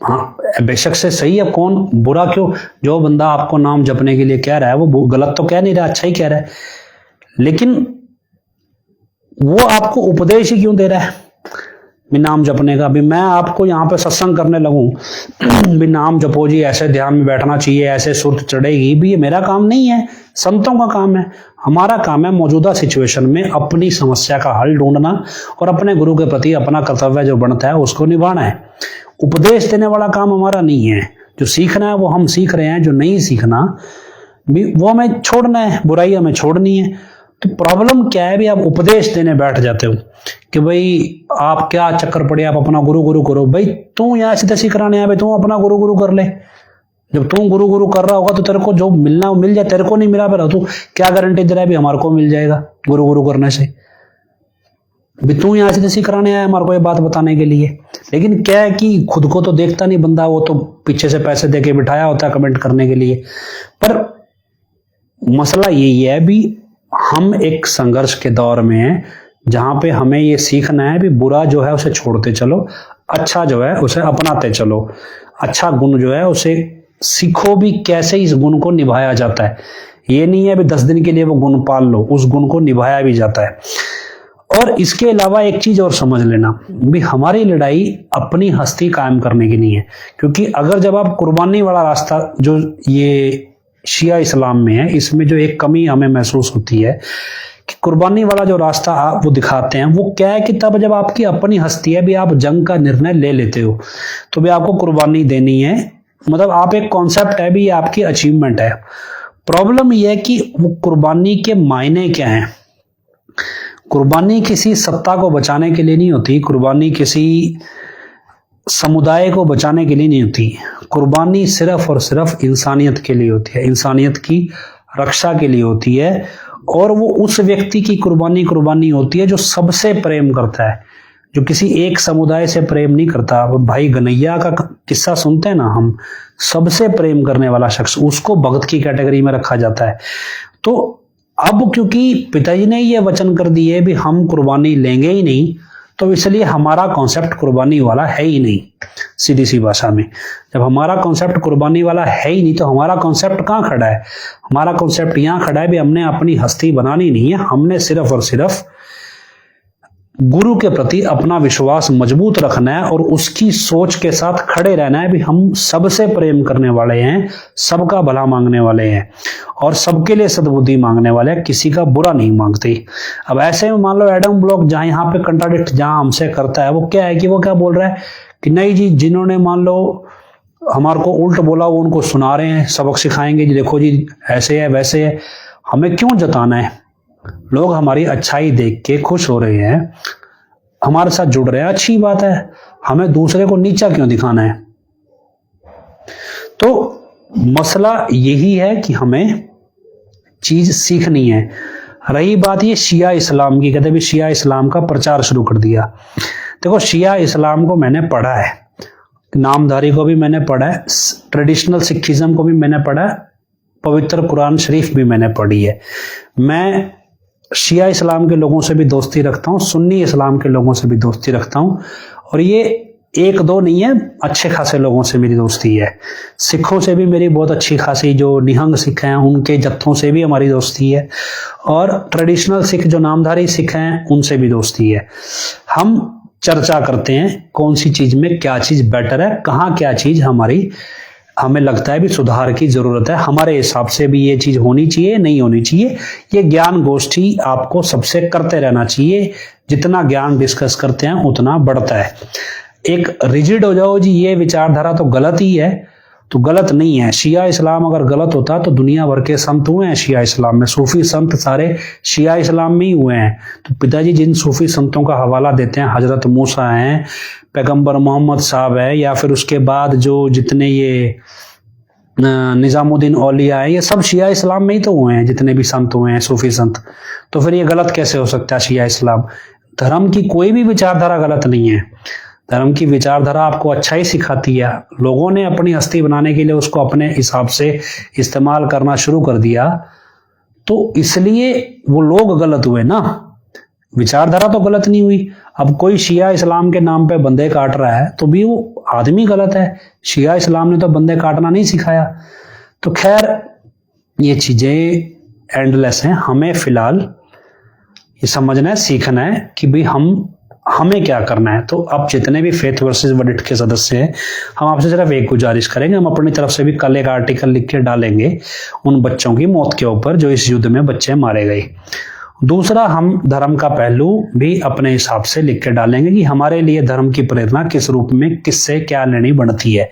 हाँ बेशक से सही है, कौन बुरा क्यों, जो बंदा आपको नाम जपने के लिए कह रहा है वो गलत तो कह नहीं रहा, अच्छा ही कह रहा है, लेकिन वो आपको उपदेश ही क्यों दे रहा है भी नाम जपने का। भी मैं आपको यहाँ पे सत्संग करने लगूं भी नाम जपो जी, ऐसे ध्यान में बैठना चाहिए, ऐसे सुर्त चढ़ेगी, भी ये मेरा काम नहीं है, संतों का काम है। हमारा काम है मौजूदा सिचुएशन में अपनी समस्या का हल ढूंढना और अपने गुरु के प्रति अपना कर्तव्य जो बनता है उसको निभाना है। उपदेश देने वाला काम हमारा नहीं है। जो सीखना है वो हम सीख रहे हैं, जो नहीं सीखना भी वो हमें छोड़ना है, बुराई हमें छोड़नी है। तो प्रॉब्लम क्या है भी, आप उपदेश देने बैठ जाते हो कि भाई आप क्या चक्कर पड़े, आप अपना गुरु गुरु करो। भाई तू यहाँ ऐसी तैसी कराने आया, तू अपना गुरु गुरु कर ले। जब तू गुरु गुरु कर रहा होगा तो तेरे को जो मिलना वो मिल जाए, तेरे को नहीं मिला फिर तू क्या गारंटी दे रहा है भी हमारे को मिल जाएगा गुरु गुरु करने से। भी तू यहाँ ऐसी तैसी कराने आया हमारे को ये बात बताने के लिए। लेकिन क्या है कि खुद को तो देखता नहीं बंदा, वो तो पीछे से पैसे दे के बिठाया होता है कमेंट करने के लिए। पर मसला यही है भी, हम एक संघर्ष के दौर में हैं जहां पे हमें ये सीखना है भी बुरा जो है उसे छोड़ते चलो, अच्छा जो है उसे अपनाते चलो। अच्छा गुण जो है उसे सीखो भी, कैसे इस गुण को निभाया जाता है। ये नहीं है भी 10 दिन के लिए वो गुण पाल लो, उस गुण को निभाया भी जाता है। और इसके अलावा एक चीज और समझ लेना भी, हमारी लड़ाई अपनी हस्ती कायम करने की नहीं है। क्योंकि अगर जब आप कुर्बानी वाला रास्ता जो ये शिया इस्लाम में है, इसमें जो एक कमी हमें महसूस होती है कि कुर्बानी वाला जो रास्ता आप वो दिखाते हैं, वो क्या है कि तब जब आपकी अपनी हस्ती है भी, आप जंग का निर्णय ले लेते हो तो भी आपको कुर्बानी देनी है। मतलब आप एक कॉन्सेप्ट है भी, आपकी अचीवमेंट है। प्रॉब्लम यह है कि वो कुर्बानी के मायने क्या हैं। कुर्बानी किसी सत्ता को बचाने के लिए नहीं होती, कुर्बानी किसी समुदाय को बचाने के लिए नहीं होती। कुर्बानी सिर्फ और सिर्फ इंसानियत के लिए होती है, इंसानियत की रक्षा के लिए होती है। और वो उस व्यक्ति की कुर्बानी होती है जो सबसे प्रेम करता है, जो किसी एक समुदाय से प्रेम नहीं करता। भाई गनैया का किस्सा सुनते हैं ना हम, सबसे प्रेम करने वाला शख्स, उसको भक्त की कैटेगरी में रखा जाता है। तो अब क्योंकि पिताजी ने ये वचन कर दिए भी हम कुर्बानी लेंगे ही नहीं, तो इसलिए हमारा कॉन्सेप्ट कुर्बानी वाला है ही नहीं। सीधी सी भाषा में, जब हमारा कॉन्सेप्ट कुर्बानी वाला है ही नहीं तो हमारा कॉन्सेप्ट कहाँ खड़ा है? हमारा कॉन्सेप्ट यहाँ खड़ा है भी हमने अपनी हस्ती बनानी नहीं है, हमने सिर्फ और सिर्फ गुरु के प्रति अपना विश्वास मजबूत रखना है और उसकी सोच के साथ खड़े रहना है भी हम सबसे प्रेम करने वाले हैं, सबका भला मांगने वाले हैं और सबके लिए सद्बुद्धि मांगने वाले हैं, किसी का बुरा नहीं मांगते। अब ऐसे में मान लो एडम ब्लॉक जहां यहाँ पे कंट्राडिक्ट जहां हमसे करता है, वो क्या है कि वो क्या बोल रहा है कि नहीं जी, जिन्होंने मान लो हमारे को उल्ट बोला वो उनको सुना रहे हैं, सबक सिखाएंगे जी, देखो जी ऐसे है वैसे है। हमें क्यों जताना है? लोग हमारी अच्छाई देख के खुश हो रहे हैं, हमारे साथ जुड़ रहे हैं, अच्छी बात है। हमें दूसरे को नीचा क्यों दिखाना है? तो मसला यही है कि हमें चीज सीखनी है। रही बात ये शिया इस्लाम की, कहते भी शिया इस्लाम का प्रचार शुरू कर दिया। देखो शिया इस्लाम को मैंने पढ़ा है, नामधारी को भी मैंने पढ़ा है, ट्रेडिशनल सिखिज्म को भी मैंने पढ़ा है, पवित्र कुरान शरीफ भी मैंने पढ़ी है। मैं शिया इस्लाम के लोगों से भी दोस्ती रखता हूँ, सुन्नी इस्लाम के लोगों से भी दोस्ती रखता हूँ, और ये एक दो नहीं है, अच्छे खासे लोगों से मेरी दोस्ती है। सिखों से भी मेरी बहुत अच्छी खासी, जो निहंग सिख हैं उनके जत्थों से भी हमारी दोस्ती है, और ट्रेडिशनल सिख जो नामधारी सिख हैं उनसे भी दोस्ती है। हम चर्चा करते हैं कौन सी चीज में क्या चीज बेटर है, कहाँ क्या चीज हमें लगता है भी सुधार की जरूरत है, हमारे हिसाब से भी ये चीज होनी चाहिए नहीं होनी चाहिए। ये ज्ञान गोष्ठी आपको सबसे करते रहना चाहिए, जितना ज्ञान डिस्कस करते हैं उतना बढ़ता है। एक रिजिड हो जाओ जी ये विचारधारा तो गलत ही है, तो गलत नहीं है। शिया इस्लाम अगर गलत होता तो दुनिया भर के संत हुए हैं शिया इस्लाम में, सूफी संत सारे शिया इस्लाम में ही हुए हैं। तो पिताजी जिन सूफी संतों का हवाला देते हैं, हजरत मूसा हैं, पैगंबर मोहम्मद साहब है, या फिर उसके बाद जो जितने ये निजामुद्दीन औलिया है, ये सब शिया इस्लाम में ही तो हुए हैं, जितने भी संत हुए हैं सूफी संत। तो फिर ये गलत कैसे हो सकता है शिया इस्लाम? धर्म की कोई भी विचारधारा गलत नहीं है। धर्म की विचारधारा आपको अच्छा ही सिखाती है। लोगों ने अपनी हस्ती बनाने के लिए उसको अपने हिसाब से इस्तेमाल करना शुरू कर दिया, तो इसलिए वो लोग गलत हुए ना, विचारधारा तो गलत नहीं हुई। अब कोई शिया इस्लाम के नाम पे बंदे काट रहा है तो भी वो आदमी गलत है। शिया इस्लाम ने तो बंदे काटना नहीं सिखाया। तो खैर ये चीजें एंडलेस हैं। हमें फिलहाल ये समझना है, सीखना है कि भाई हमें क्या करना है। तो अब जितने भी फेथ वर्सेस वर्डिक्ट के सदस्य हैं, हम आपसे सिर्फ एक गुजारिश करेंगे, हम अपनी तरफ से भी कल एक आर्टिकल लिख के डालेंगे उन बच्चों की मौत के ऊपर जो इस युद्ध में बच्चे मारे गए। दूसरा, हम धर्म का पहलू भी अपने हिसाब से लिख के डालेंगे कि हमारे लिए धर्म की प्रेरणा किस रूप में, किससे क्या लेनी बनती है।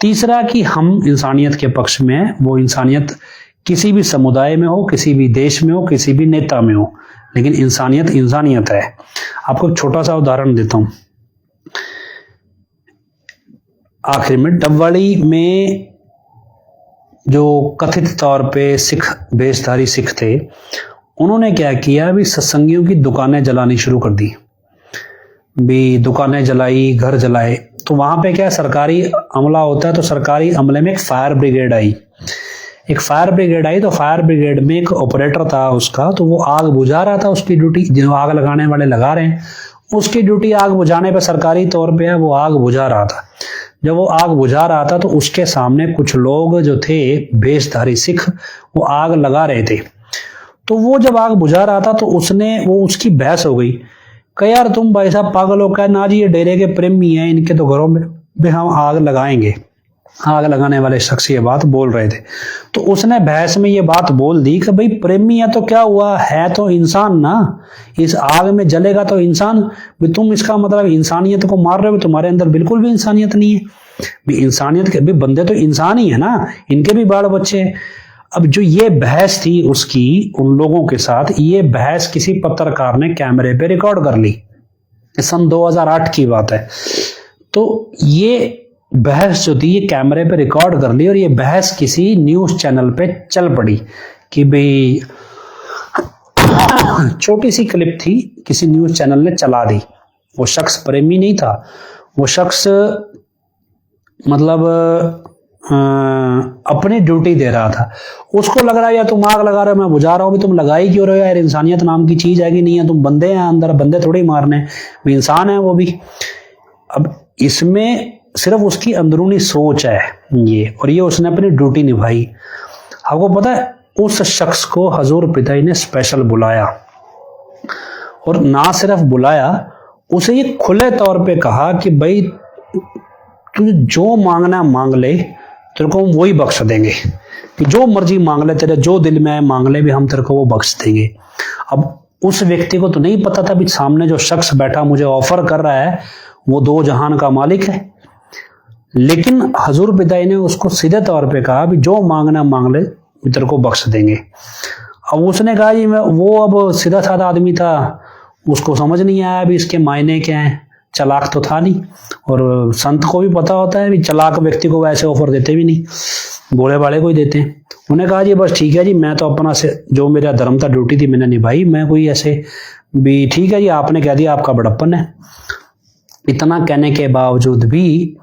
तीसरा कि हम इंसानियत के पक्ष में हैं, वो इंसानियत किसी भी समुदाय में हो, किसी भी देश में हो, किसी भी नेता में हो, लेकिन इंसानियत इंसानियत है। आपको एक छोटा सा उदाहरण देता हूं आखिर में। डबवाड़ी में जो कथित तौर पे सिख भेषधारी सिख थे, उन्होंने क्या किया, भी सत्संगियों की दुकानें जलानी शुरू कर दी। भी दुकानें जलाई, घर जलाए। तो वहां पे क्या सरकारी अमला होता है, तो सरकारी अमले में एक फायर ब्रिगेड आई। तो फायर ब्रिगेड में एक ऑपरेटर था उसका, तो वो आग बुझा रहा था। उसकी ड्यूटी, जो आग लगाने वाले लगा रहे हैं, उसकी ड्यूटी आग बुझाने पे सरकारी तौर पे है, वो आग बुझा रहा था। जब वो आग बुझा रहा था तो उसके सामने कुछ लोग जो थे भेषधारी सिख, वो आग लगा रहे थे। तो वो जब आग बुझा रहा था तो उसकी बहस हो गई कि यार तुम भाई साहब पागल हो क्या ना जी, ये डेरे के प्रेमी हैं, इनके तो घरों में भी हम आग लगाएंगे। आग लगाने वाले शख्स ये बात बोल रहे थे। तो उसने बहस में ये बात बोल दी कि भाई प्रेमी है तो क्या हुआ, है तो इंसान ना, इस आग में जलेगा तो इंसान भी। तुम इसका मतलब इंसानियत को मार रहे हो, तुम्हारे अंदर बिल्कुल भी इंसानियत नहीं है। भी इंसानियत के भी बंदे तो इंसान ही है ना, इनके भी बाल बच्चे हैं। अब जो ये बहस थी उसकी उन लोगों के साथ, ये बहस किसी पत्रकार ने कैमरे पे रिकॉर्ड कर ली। सन 2008 की बात है। तो ये बहस जो थी ये कैमरे पे रिकॉर्ड कर ली, और ये बहस किसी न्यूज चैनल पे चल पड़ी कि भाई छोटी सी क्लिप थी, किसी न्यूज चैनल ने चला दी। वो शख्स प्रेमी नहीं था, वो शख्स मतलब अपनी ड्यूटी दे रहा था। उसको लग रहा है यार तुम आग लगा रहे हो, मैं बुझा रहा हूं, भी तुम लगाई क्यों रहे हो यार, इंसानियत नाम की चीज है कि नहीं है, तुम बंदे हैं अंदर, बंदे थोड़ी मारने, भी इंसान है वो भी। अब इसमें सिर्फ उसकी अंदरूनी सोच है ये, और ये उसने अपनी ड्यूटी निभाई। आपको पता है उस शख्स को हजूर पिताई ने स्पेशल बुलाया, और ना सिर्फ बुलाया, उसे ये खुले तौर पे कहा कि भाई तुझे जो मांगना मांग ले, तेरे को हम वही बख्श देंगे, कि जो मर्जी मांग ले, तेरे जो दिल में आए मांग ले, भी हम तेरे को वो बख्श देंगे। अब उस व्यक्ति को तो नहीं पता था भी सामने जो शख्स बैठा मुझे ऑफर कर रहा है वो दो जहान का मालिक है, लेकिन हजूर पिताई ने उसको सीधे तौर पे कहा भी जो मांगना मांग ले, तेरे को बख्श देंगे। अब उसने कहा जी वो अब सीधा साधा आदमी था, उसको समझ नहीं आया भी इसके मायने क्या हैं, चालाक तो था नहीं, और संत को भी पता होता है भी चालाक व्यक्ति को वैसे ऑफर देते भी नहीं, भोले भाले को ही देते हैं। उन्हें कहा जी बस ठीक है जी, मैं तो अपना से जो मेरा धर्म था, ड्यूटी थी, मैंने निभाई, मैं कोई ऐसे भी ठीक है जी, आपने कह दिया आपका बड़प्पन है। इतना कहने के बावजूद भी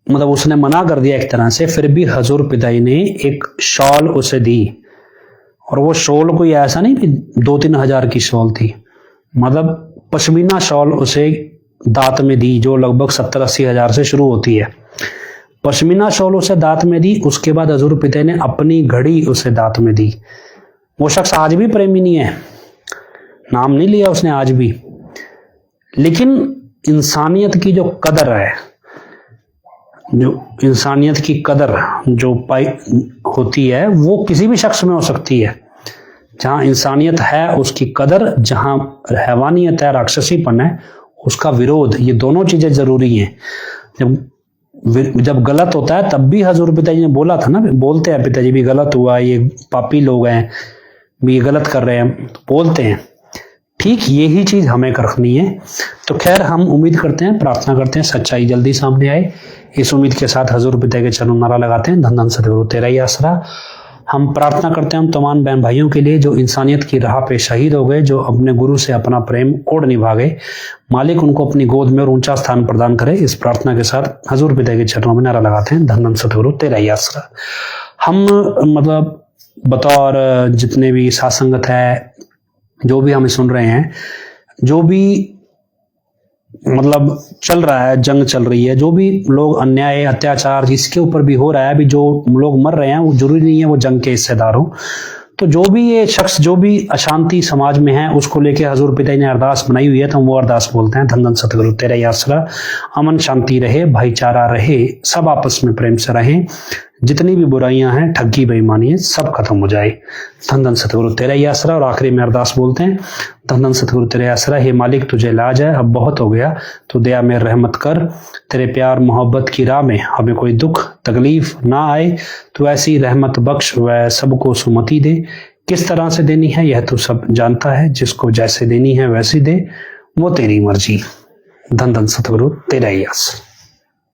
मतलब उसने मना कर दिया एक तरह से, फिर भी हजूर पिताई ने एक शॉल उसे दी, और वो शॉल कोई ऐसा नहीं कि 2-3 हजार की शॉल थी, मतलब पश्मीना शॉल उसे दांत में दी, जो लगभग 70-80 हजार से शुरू होती है। पश्मीना शॉल उसे दांत में दी। उसके बाद हजूर पिताई ने अपनी घड़ी उसे दांत में दी। वो शख्स आज भी प्रेमी नहीं है, नाम नहीं लिया उसने आज भी, लेकिन इंसानियत की जो कदर है, जो इंसानियत की कदर जो पाई होती है, वो किसी भी शख्स में हो सकती है। जहां इंसानियत है उसकी कदर, जहां हैवानियत है, राक्षसीपन है, उसका विरोध, ये दोनों चीजें जरूरी हैं। जब जब गलत होता है तब भी हजूर पिताजी ने बोला था ना, बोलते हैं पिताजी भी गलत हुआ, ये पापी लोग हैं, ये गलत कर रहे हैं, बोलते हैं। ठीक यही चीज हमें रखनी है। तो खैर हम उम्मीद करते हैं, प्रार्थना करते हैं सच्चाई जल्दी सामने आए। इस उम्मीद के साथ हजूर पिता के चरणों नारा लगाते हैं, धन धन सतगुरु तेरा ही आसरा। हम प्रार्थना करते हैं हम तमाम बहन भाइयों के लिए जो इंसानियत की राह पे शहीद हो गए, जो अपने गुरु से अपना प्रेम कोड निभा गए। मालिक उनको अपनी गोद में और ऊंचा स्थान प्रदान करे। इस प्रार्थना के साथ हजूर पिता के चरणों में नारा लगाते हैं, धन धन सतगुरु तेरा ही आसरा। हम मतलब बतौर जितने भी साथ संगत है, जो भी हमें सुन रहे हैं, जो भी मतलब चल रहा है, जंग चल रही है, जो भी लोग अन्याय अत्याचार जिसके ऊपर भी हो रहा है, अभी जो लोग मर रहे हैं वो जरूरी नहीं है वो जंग के हिस्सेदार हो। तो जो भी ये शख्स, जो भी अशांति समाज में है, उसको लेके हजूर पिताजी ने अरदास बनाई हुई है, तो हम वो अरदास बोलते हैं, धन धन सतगुरु तेरा ही आसरा। अमन शांति रहे, भाईचारा रहे, सब आपस में प्रेम से रहें, जितनी भी बुराइयां हैं, ठगी बेईमानी है, सब खत्म हो जाए। धन धन सतगुरु तेरा ही आसरा। और आखिरी में अरदास बोलते हैं, धन धन सतगुरु तेरे आसरा। हे मालिक तुझे लाज है, अब बहुत हो गया, तो दया में रहमत कर। तेरे प्यार मोहब्बत की राह में हमें कोई दुख तकलीफ ना आए, तो ऐसी रहमत बख्श व सबको सुमति दे। किस तरह से देनी है यह तू सब जानता है, जिसको जैसे देनी है वैसी दे, वो तेरी मर्जी। धन धन सतगुरु तेरा ही आसरा।